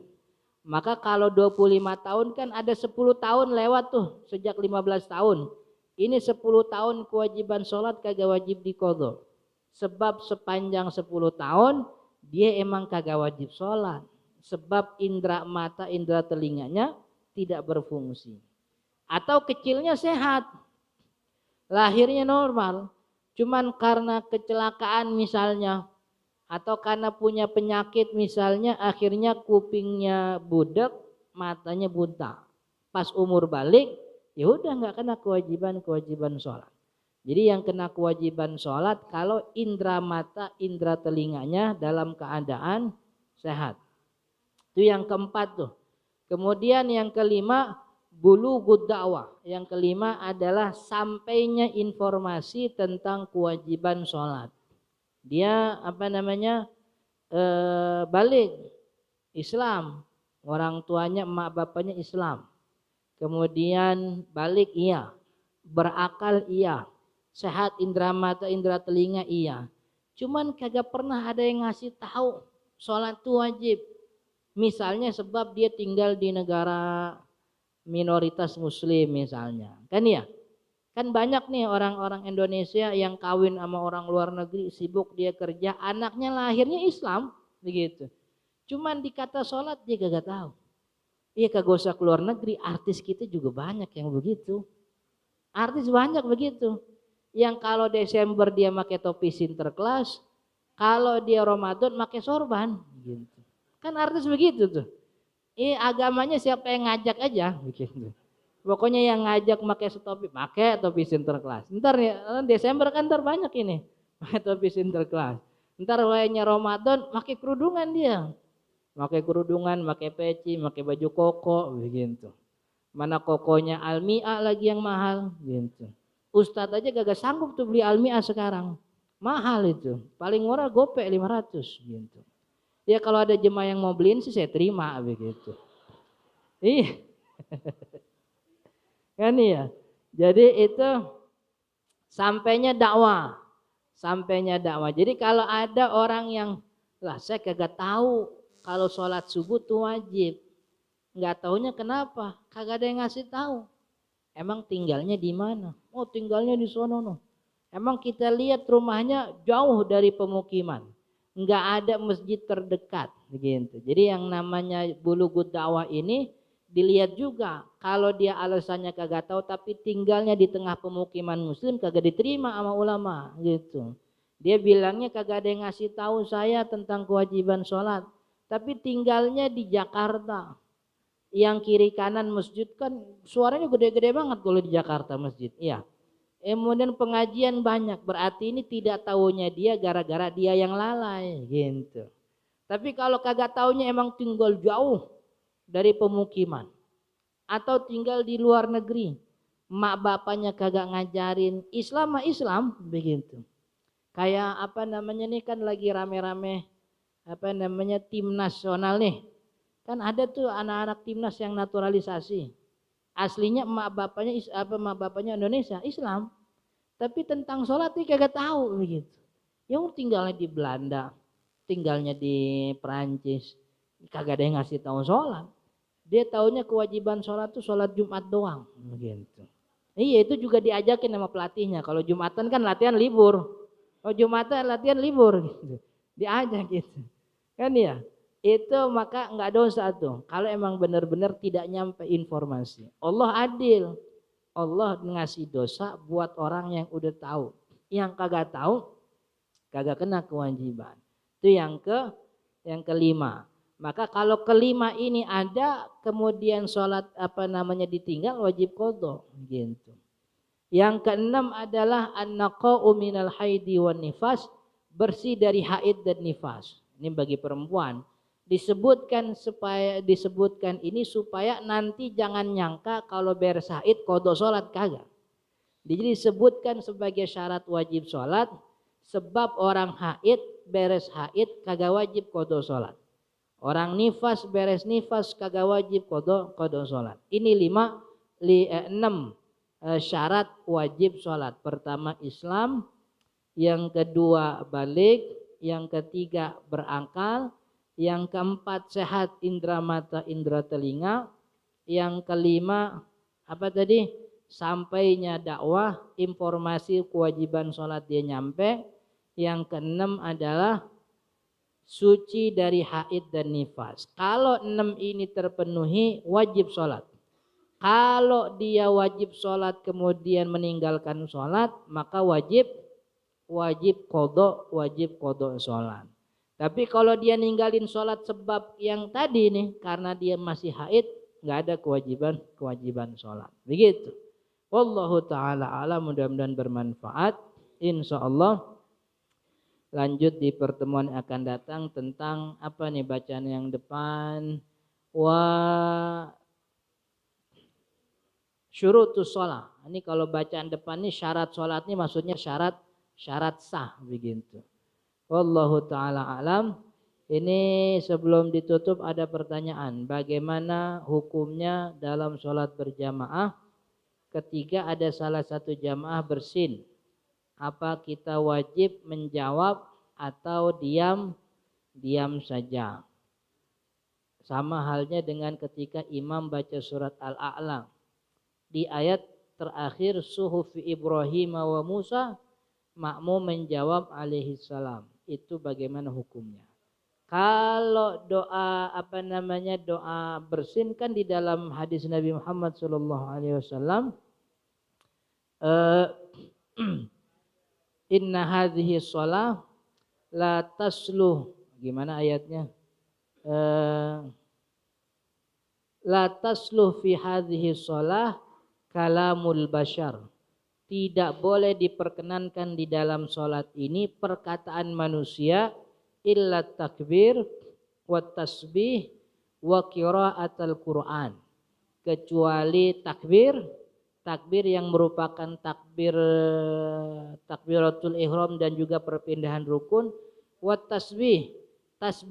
Maka kalau 25 tahun kan ada 10 tahun lewat tuh sejak 15 tahun. Ini 10 tahun kewajiban sholat kagak wajib diqodho. Sebab sepanjang 10 tahun dia emang kagak wajib sholat. Sebab indera mata, indera telinganya tidak berfungsi. Atau kecilnya sehat, lahirnya normal. Cuman karena kecelakaan misalnya, atau karena punya penyakit misalnya, akhirnya kupingnya budek, matanya buta. Pas umur balik, ya udah nggak kena kewajiban sholat. Jadi yang kena kewajiban sholat kalau indera mata, indera telinganya dalam keadaan sehat. Itu yang keempat tuh. Kemudian yang kelima, bulughud dakwah. Yang kelima adalah sampainya informasi tentang kewajiban sholat. Dia balik Islam, orang tuanya emak bapaknya Islam, kemudian balik iya, berakal iya, sehat indera mata indera telinga iya, cuman kagak pernah ada yang ngasih tahu sholat itu wajib. Misalnya sebab dia tinggal di negara minoritas muslim misalnya, kan ya. Kan banyak nih orang-orang Indonesia yang kawin sama orang luar negeri, sibuk dia kerja, anaknya lahirnya Islam, begitu. Cuman dikata sholat dia gak tahu. Iya kagak usah keluar negeri, artis kita juga banyak yang begitu. Artis banyak begitu. Yang kalau Desember dia pakai topi Sinterklas, kalau dia Ramadan pakai sorban, gitu. Kan artis begitu tuh. Agamanya siapa yang ngajak aja, begitu. Pokoknya yang ngajak pakai topi Sinterklas. Ntar ya Desember kan ntar banyak ini pakai topi Sinterklas. Ntar wayanya Ramadan pakai kerudungan dia. Pakai kerudungan, pakai peci, pakai baju koko begitu. Mana kokonya Almia lagi yang mahal gitu. Ustadz aja gak sanggup tuh beli Almia sekarang. Mahal itu. Paling murah gope 500 gitu. Ya kalau ada jemaah yang mau beliin sih saya terima begitu. Iya. Kan ya. Jadi itu sampainya dakwah. Jadi kalau ada orang yang lah saya kagak tahu kalau sholat subuh tuh wajib. Nggak taunya kenapa? Kagak ada yang ngasih tahu. Emang tinggalnya di mana? Oh tinggalnya di sono no. Emang kita lihat rumahnya jauh dari pemukiman. Nggak ada masjid terdekat begitu. Jadi yang namanya bulughud dakwah ini dilihat juga, kalau dia alasannya kagak tahu tapi tinggalnya di tengah pemukiman muslim kagak diterima sama ulama gitu. Dia bilangnya kagak ada yang ngasih tahu saya tentang kewajiban sholat, tapi tinggalnya di Jakarta. Yang kiri kanan masjid kan suaranya gede-gede banget kalau di Jakarta masjid. Iya. Kemudian pengajian banyak, berarti ini tidak tahunya dia gara-gara dia yang lalai gitu. Tapi kalau kagak tahunya emang tinggal jauh dari pemukiman atau tinggal di luar negeri, mak bapaknya kagak ngajarin Islam begitu. Kayak nih kan lagi rame-rame tim nasional nih. Kan ada tuh anak-anak timnas yang naturalisasi. Aslinya mak bapaknya Indonesia, Islam. Tapi tentang sholat nih kagak tahu begitu. Yang tinggalnya di Belanda, tinggalnya di Perancis, kagak ada yang ngasih tahu sholat. Dia taunya kewajiban sholat tuh sholat Jumat doang gitu. Iya itu juga diajakin sama pelatihnya. Kalau Jumatan kan latihan libur. Kalau Jumatan latihan libur gitu. Diajak gitu. Kan ya. Itu maka nggak dosa tuh. Kalau emang benar-benar tidak nyampe informasi. Allah adil. Allah ngasih dosa buat orang yang udah tahu. Yang kagak tahu kagak kena kewajiban. Itu yang kelima. Maka kalau kelima ini ada kemudian sholat ditinggal wajib qadha gitu. Yang keenam adalah an-naqa'u minal haidi wan nifas, bersih dari haid dan nifas. Ini bagi perempuan. Disebutkan ini supaya nanti jangan nyangka kalau beres haid qadha sholat, kagak. Jadi disebutkan sebagai syarat wajib sholat sebab orang haid beres haid kagak wajib qadha sholat. Orang nifas beres nifas kagak wajib qadha sholat. Ini 6 syarat wajib sholat. Pertama Islam, yang kedua balik, yang ketiga berakal, Yang keempat, sehat indera mata, indera telinga. Yang kelima, apa tadi? Sampainya dakwah, informasi kewajiban sholat dia nyampe. Yang keenam adalah suci dari haid dan nifas. Kalau 6 ini terpenuhi, wajib sholat. Kalau dia wajib sholat kemudian meninggalkan sholat, maka wajib kodok sholat. Tapi kalau dia ninggalin sholat sebab yang tadi nih, karena dia masih haid, nggak ada kewajiban sholat. Begitu. Wallahu ta'ala alam, mudah-mudahan bermanfaat. Insya Allah lanjut di pertemuan akan datang tentang apa nih bacaan yang depan. Syurutus sholat. Ini kalau bacaan depan ini syarat sholat ini maksudnya syarat sah begitu. Wallahu ta'ala alam. Ini sebelum ditutup ada pertanyaan. Bagaimana hukumnya dalam sholat berjamaah ketika ada salah satu jamaah bersin? Apa kita wajib menjawab atau diam saja? Sama halnya dengan ketika imam baca surat Al-A'la. Di ayat terakhir suhufi Ibrahim wa Musa, makmum menjawab alaihi salam. Itu bagaimana hukumnya? Kalau doa doa bersin kan di dalam hadis Nabi Muhammad SAW, inna hadhihi shalah la tasluh, gimana ayatnya? La tasluh fi hadhihi shalah kalamul bashar. Tidak boleh diperkenankan di dalam sholat ini perkataan manusia illa takbir wa tasbih wa qiraatul Quran, kecuali takbir yang merupakan takbiratul ihram dan juga perpindahan rukun, wa tasbih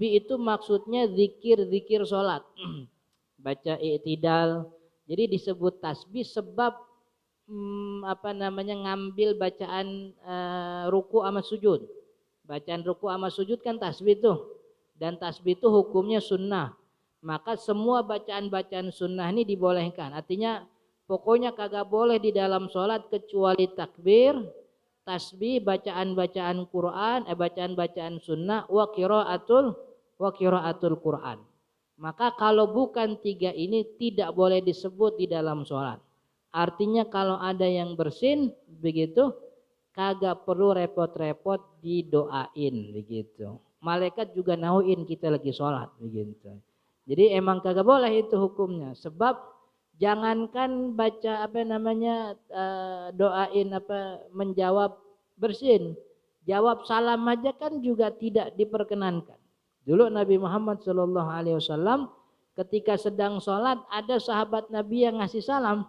itu maksudnya zikir sholat baca i'tidal. Jadi disebut tasbih sebab ngambil bacaan ruku sama sujud. Bacaan ruku sama sujud kan tasbih tuh. Dan tasbih itu hukumnya sunnah. Maka semua bacaan-bacaan sunnah ini dibolehkan. Artinya pokoknya kagak boleh di dalam sholat kecuali takbir, tasbih, bacaan-bacaan Quran, bacaan-bacaan sunnah, wa qiraatul Quran. Maka kalau bukan 3 ini tidak boleh disebut di dalam sholat. Artinya kalau ada yang bersin begitu, kagak perlu repot-repot didoain begitu. Malaikat juga nauin kita lagi sholat begitu. Jadi emang kagak boleh itu hukumnya. Sebab jangankan baca doain menjawab bersin, jawab salam aja kan juga tidak diperkenankan. Dulu Nabi Muhammad SAW ketika sedang sholat, ada sahabat Nabi yang ngasih salam.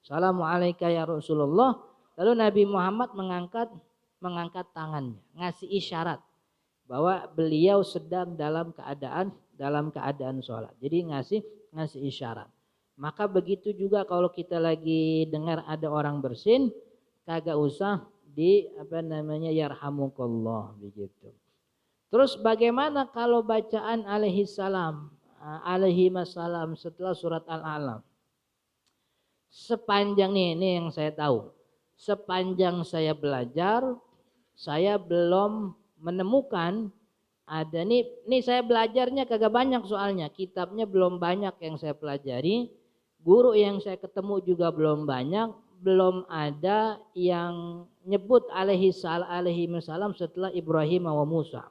Assalamualaikum ya Rasulullah. Lalu Nabi Muhammad mengangkat tangannya, ngasih isyarat bahwa beliau sedang dalam keadaan sholat. Jadi ngasih isyarat. Maka begitu juga kalau kita lagi dengar ada orang bersin, kagak usah yarhamukallah begitu. Terus bagaimana kalau bacaan alaihi masalam setelah surat Al-A'la? Sepanjang ini yang saya tahu, sepanjang saya belajar, saya belum menemukan ada nih saya belajarnya kagak banyak soalnya, kitabnya belum banyak yang saya pelajari, guru yang saya ketemu juga belum banyak, belum ada yang nyebut alaihi masalam setelah Ibrahim wa Musa.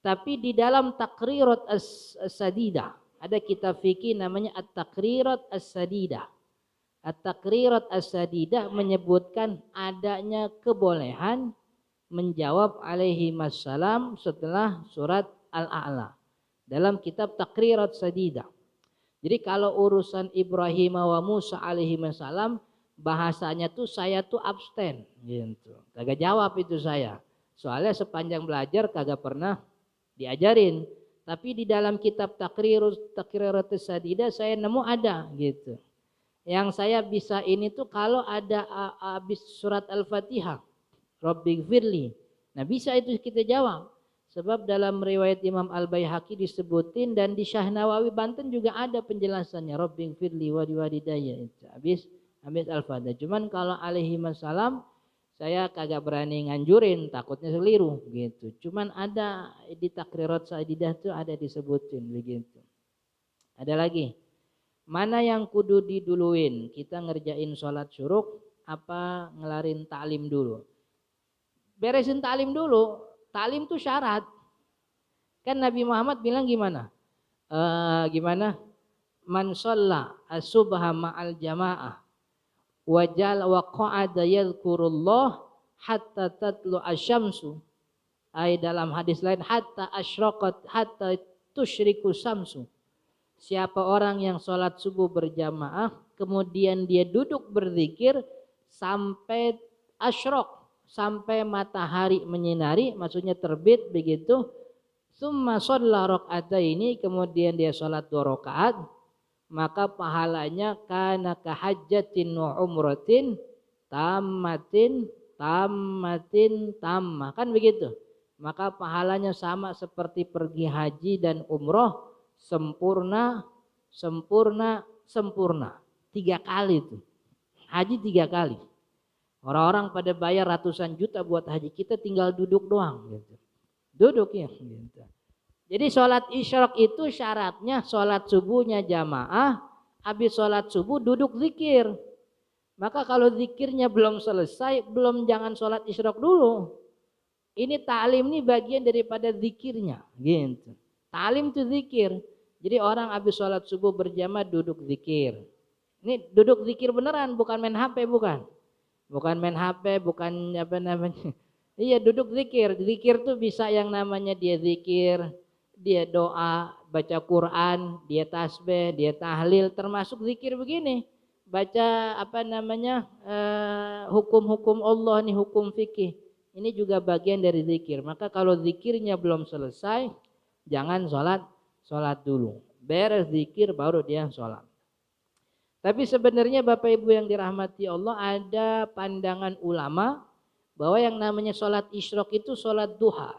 Tapi di dalam Taqrirat As-Sadidah, ada kitab fikih namanya At-Taqrirat As-Sadidah. At-Taqrirat As-Sadidah menyebutkan adanya kebolehan menjawab alaihi wassalam setelah surat Al-A'la dalam kitab Taqrirat Sadidah. Jadi kalau urusan Ibrahim wa Musa alaihi wassalam, bahasanya tuh saya tuh abstain gitu. Kagak jawab itu saya. Soalnya sepanjang belajar kagak pernah diajarin, tapi di dalam kitab Taqrirat Sadidah saya nemu ada gitu. Yang saya bisa ini tuh kalau ada habis surat Al-Fatihah, Rabbighfirli. Nah bisa itu kita jawab. Sebab dalam riwayat Imam Al-Baihaqi disebutin dan di Syah Nawawi Banten juga ada penjelasannya. Rabbighfirli firli wa liwalidayya. Habis Al-Fatihah. Cuman kalau alaihi wasallam saya kagak berani nganjurin, takutnya keliru gitu. Cuman ada di Takrirat Sa'ididah itu ada disebutin begitu. Ada lagi. Mana yang kudu diduluin? Kita ngerjain sholat syuruk apa ngelarin ta'lim dulu? Beresin ta'lim dulu. Ta'lim itu syarat. Kan Nabi Muhammad bilang gimana? Gimana? Man shalla as-subha ma'al jamaah wajal wa qa'ada yadhkurullah hatta tatlu asyamsu. Dalam hadis lain hatta asyraqat hatta tusyriku samsu. Siapa orang yang sholat subuh berjamaah kemudian dia duduk berzikir sampai asyraq, sampai matahari menyinari, maksudnya terbit begitu. Summa shalla raka'ataini, kemudian dia sholat 2 rakaat, maka pahalanya kana kahajjatin wa umratin tammatin tammah, kan begitu. Maka pahalanya sama seperti pergi haji dan umroh, sempurna 3 kali itu. Haji 3 kali. Orang-orang pada bayar ratusan juta buat haji, kita tinggal duduk doang gitu. Duduk ya gitu. Jadi sholat isyraq itu syaratnya sholat subuhnya jamaah, habis sholat subuh duduk zikir. Maka kalau zikirnya belum selesai, jangan sholat isyraq dulu. Ini ta'lim nih bagian daripada zikirnya gitu. Ta'lim itu zikir. Jadi orang habis sholat subuh berjamaah duduk zikir. Ini duduk zikir beneran, bukan main HP, bukan main HP, bukan apa namanya. Iya, duduk zikir. Zikir tuh bisa yang namanya dia zikir, dia doa, baca Quran, dia tasbih, dia tahlil, termasuk zikir begini. Baca apa namanya hukum-hukum Allah nih, hukum fikih. Ini juga bagian dari zikir. Maka kalau zikirnya belum selesai, jangan sholat dulu. Beres zikir baru dia sholat. Tapi sebenarnya Bapak Ibu yang dirahmati Allah, ada pandangan ulama bahwa yang namanya sholat isyraq itu sholat duha.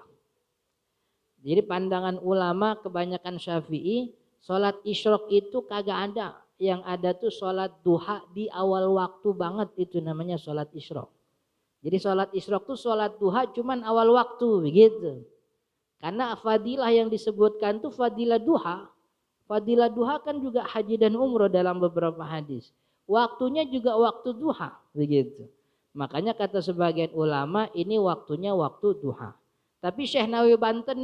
Jadi pandangan ulama kebanyakan Syafi'i, sholat isyraq itu kagak ada. Yang ada tuh sholat duha di awal waktu banget, itu namanya sholat isyraq. Jadi sholat isyraq tuh sholat duha cuman awal waktu begitu. Karena fadilah yang disebutkan tuh fadilah duha. Fadilah duha kan juga haji dan umroh dalam beberapa hadis. Waktunya juga waktu duha begitu. Makanya kata sebagian ulama ini waktunya waktu duha. Tapi Syekh Nawawi Banten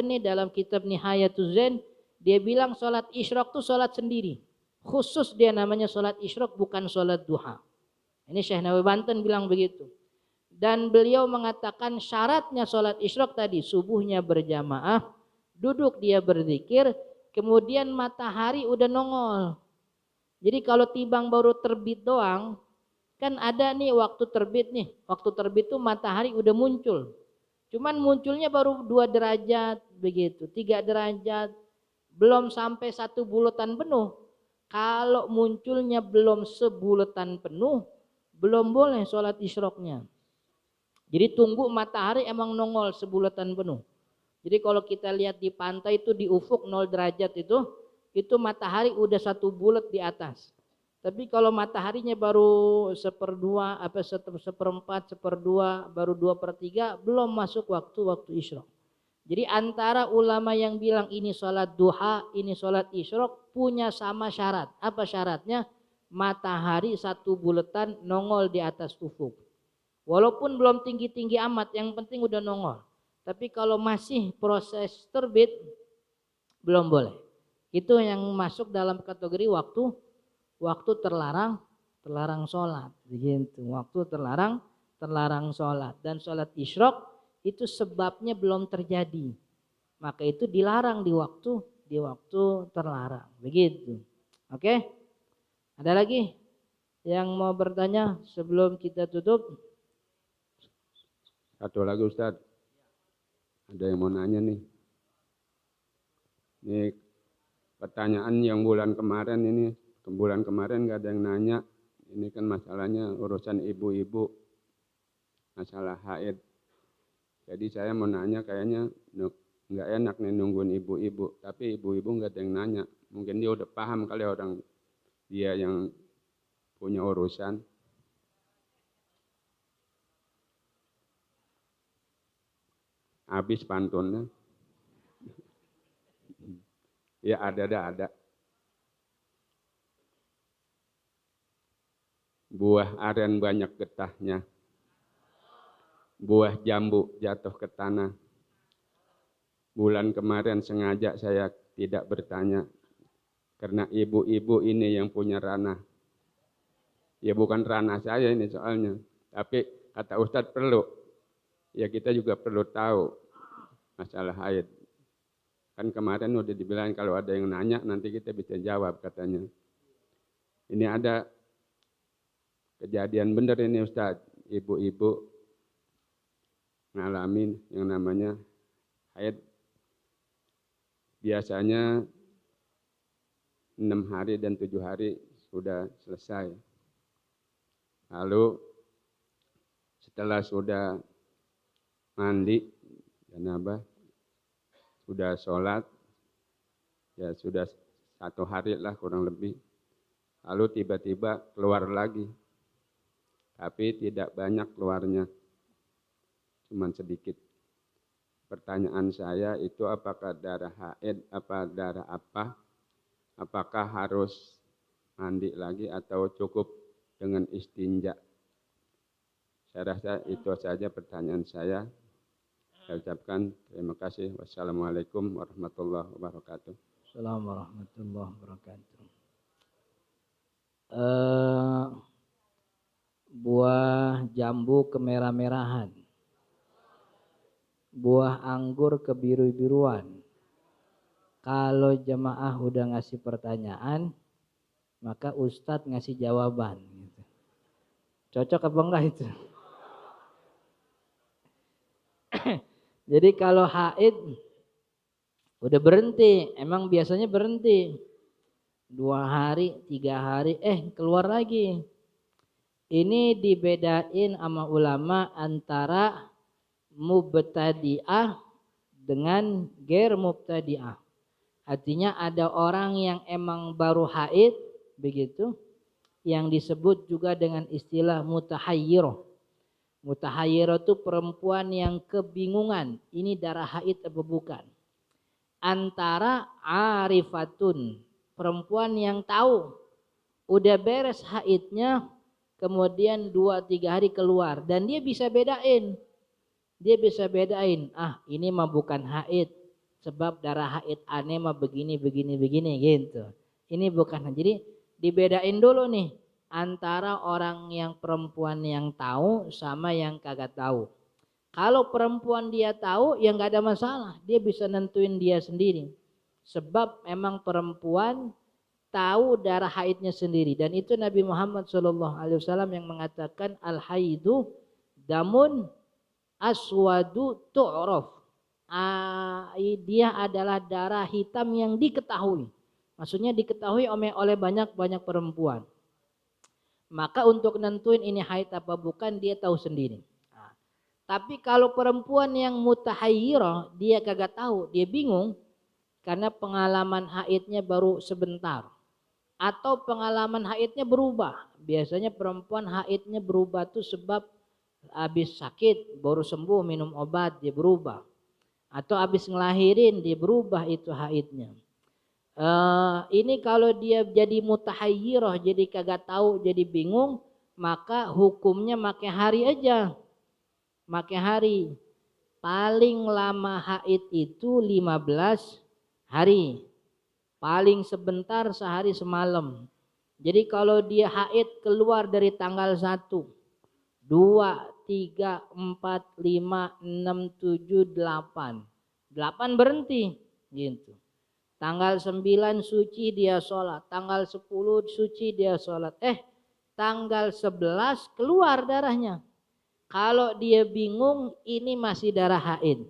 nih dalam kitab Nihayatuz Zain, dia bilang sholat isyraq itu sholat sendiri. Khusus dia namanya sholat isyraq, bukan sholat duha. Ini Syekh Nawawi Banten bilang begitu. Dan beliau mengatakan syaratnya sholat isyraq tadi, subuhnya berjamaah, duduk dia berzikir, kemudian matahari udah nongol. Jadi kalau tibang baru terbit doang, kan ada nih waktu terbit nih. Waktu terbit tuh matahari udah muncul. Cuman munculnya baru 2 derajat begitu, 3 derajat. Belum sampai 1 bulatan penuh. Kalau munculnya belum sebulatan penuh, belum boleh sholat isyraqnya. Jadi tunggu matahari emang nongol sebulatan penuh. Jadi kalau kita lihat di pantai itu di ufuk 0 derajat itu matahari udah 1 bulat di atas. Tapi kalau mataharinya baru 1/2, apa 1/4, 1/2, baru 2/3, belum masuk waktu isyraq. Jadi antara ulama yang bilang ini sholat duha, ini sholat isyraq punya sama syarat. Apa syaratnya? Matahari 1 bulatan nongol di atas ufuk. Walaupun belum tinggi-tinggi amat, yang penting udah nongol. Tapi kalau masih proses terbit, belum boleh. Itu yang masuk dalam kategori waktu terlarang sholat. Begitu. Waktu terlarang sholat. Dan sholat isyraq itu sebabnya belum terjadi. Maka itu dilarang di waktu terlarang. Begitu. Oke? Ada lagi yang mau bertanya sebelum kita tutup? Satu lagi Ustadz, ada yang mau nanya nih. Ini pertanyaan yang bulan kemarin nggak ada yang nanya. Ini kan masalahnya urusan ibu-ibu, masalah haid. Jadi saya mau nanya kayaknya nggak enak nih nungguin ibu-ibu. Tapi ibu-ibu nggak ada yang nanya. Mungkin dia udah paham kali orang dia yang punya urusan. Habis pantunnya. Ya ada. Buah aren banyak getahnya. Buah jambu jatuh ke tanah. Bulan kemarin sengaja saya tidak bertanya. Karena ibu-ibu ini yang punya ranah. Ya bukan ranah saya ini soalnya. Tapi kata Ustadz perlu. Ya kita juga perlu tahu masalah haid. Kan kemarin udah dibilang kalau ada yang nanya nanti kita bisa jawab katanya. Ini ada kejadian benar ini Ustadz. Ibu-ibu ngalamin yang namanya haid. Biasanya 6 hari dan 7 hari sudah selesai. Lalu setelah sudah mandi janabah, sudah sholat, ya sudah 1 hari lah kurang lebih. Lalu tiba-tiba keluar lagi. Tapi tidak banyak keluarnya, cuman sedikit. Pertanyaan saya itu apakah darah haid, apa darah apa? Apakah harus mandi lagi atau cukup dengan istinja? Saya rasa itu saja pertanyaan saya. Saya ucapkan terima kasih. Wassalamualaikum warahmatullahi wabarakatuh. Assalamualaikum warahmatullahi wabarakatuh. Buah jambu kemerah-merahan. Buah anggur kebiru-biruan. Kalau jemaah udah ngasih pertanyaan, maka Ustadz ngasih jawaban. Gitu. Cocok apa enggak itu? Jadi kalau haid udah berhenti, emang biasanya berhenti 2 hari, 3 hari, keluar lagi. Ini dibedain sama ulama antara mubtadi'ah dengan ghair mubtadi'ah. Artinya ada orang yang emang baru haid begitu, yang disebut juga dengan istilah mutahayyirah. Mutahayyirah itu perempuan yang kebingungan, ini darah haid atau bukan. Antara arifatun, perempuan yang tahu udah beres haidnya, kemudian 2-3 hari keluar dan dia bisa bedain. Ini mah bukan haid, sebab darah haid aneh mah begini gitu. Ini bukan. Jadi dibedain dulu nih antara orang yang perempuan yang tahu sama yang kagak tahu. Kalau perempuan dia tahu ya nggak ada masalah, dia bisa nentuin dia sendiri. Sebab emang perempuan tahu darah haidnya sendiri, dan itu Nabi Muhammad SAW yang mengatakan al haidu damun aswadu tu'raf. Dia adalah darah hitam yang diketahui. Maksudnya diketahui oleh banyak perempuan. Maka untuk nentuin ini haid apa bukan dia tahu sendiri. Tapi kalau perempuan yang mutahayyirah, dia kagak tahu, dia bingung karena pengalaman haidnya baru sebentar. Atau pengalaman haidnya berubah. Biasanya perempuan haidnya berubah tuh sebab habis sakit baru sembuh minum obat dia berubah. Atau habis ngelahirin dia berubah itu haidnya. Ini kalau dia jadi mutahayyirah, jadi kagak tahu, jadi bingung, maka hukumnya makai hari aja. Makai hari. Paling lama haid itu 15 hari. Paling sebentar sehari semalam. Jadi kalau dia haid keluar dari tanggal 1, 2, 3, 4, 5, 6, 7, 8. 8 berhenti gitu. Tanggal 9 suci dia sholat, tanggal 10 suci dia sholat. Tanggal 11 keluar darahnya. Kalau dia bingung ini masih darah haid.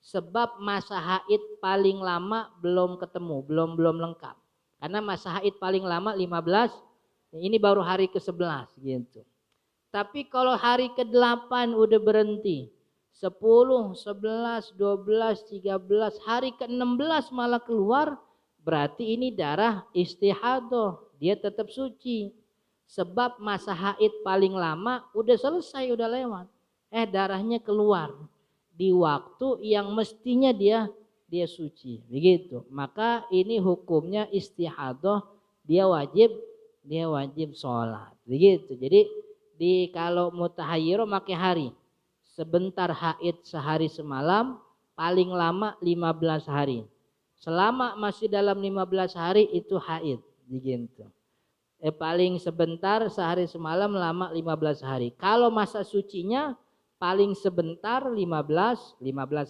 Sebab masa haid paling lama belum ketemu, belum lengkap. Karena masa haid paling lama 15, ini baru hari ke-11 gitu. Tapi kalau hari ke-8 udah berhenti, 10, 11, 12, 13, hari ke-16 malah keluar, berarti ini darah istihadah, dia tetap suci. Sebab masa haid paling lama udah selesai, udah lewat. Darahnya keluar di waktu yang mestinya dia suci, begitu. Maka ini hukumnya istihadah, dia wajib sholat, begitu. Jadi kalau mutahayyirah pakai hari. Sebentar haid sehari semalam, paling lama 15 hari. Selama masih dalam 15 hari itu haid, begitu. Paling sebentar sehari semalam, lama 15 hari. Kalau masa sucinya paling sebentar 15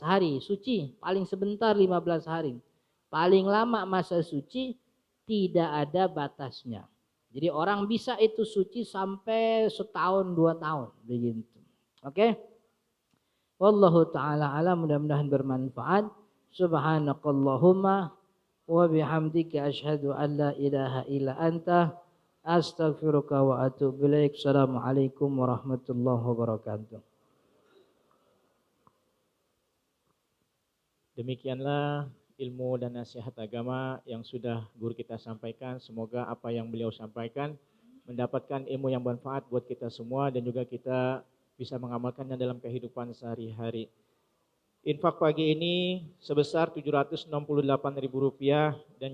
hari suci, paling sebentar 15 hari. Paling lama masa suci tidak ada batasnya. Jadi orang bisa itu suci sampai setahun 2 tahun, begitu. Oke? Wallahu ta'ala alam, mudah-mudahan bermanfaat. Subhanakallahumma wa bihamdika asyhadu an la ilaha illa anta astaghfiruka wa atubu ilaik. Assalamualaikum warahmatullahi wabarakatuh. Demikianlah ilmu dan nasihat agama yang sudah guru kita sampaikan. Semoga apa yang beliau sampaikan mendapatkan ilmu yang bermanfaat buat kita semua dan juga kita bisa mengamalkannya dalam kehidupan sehari-hari. Infak pagi ini sebesar Rp768.000 dan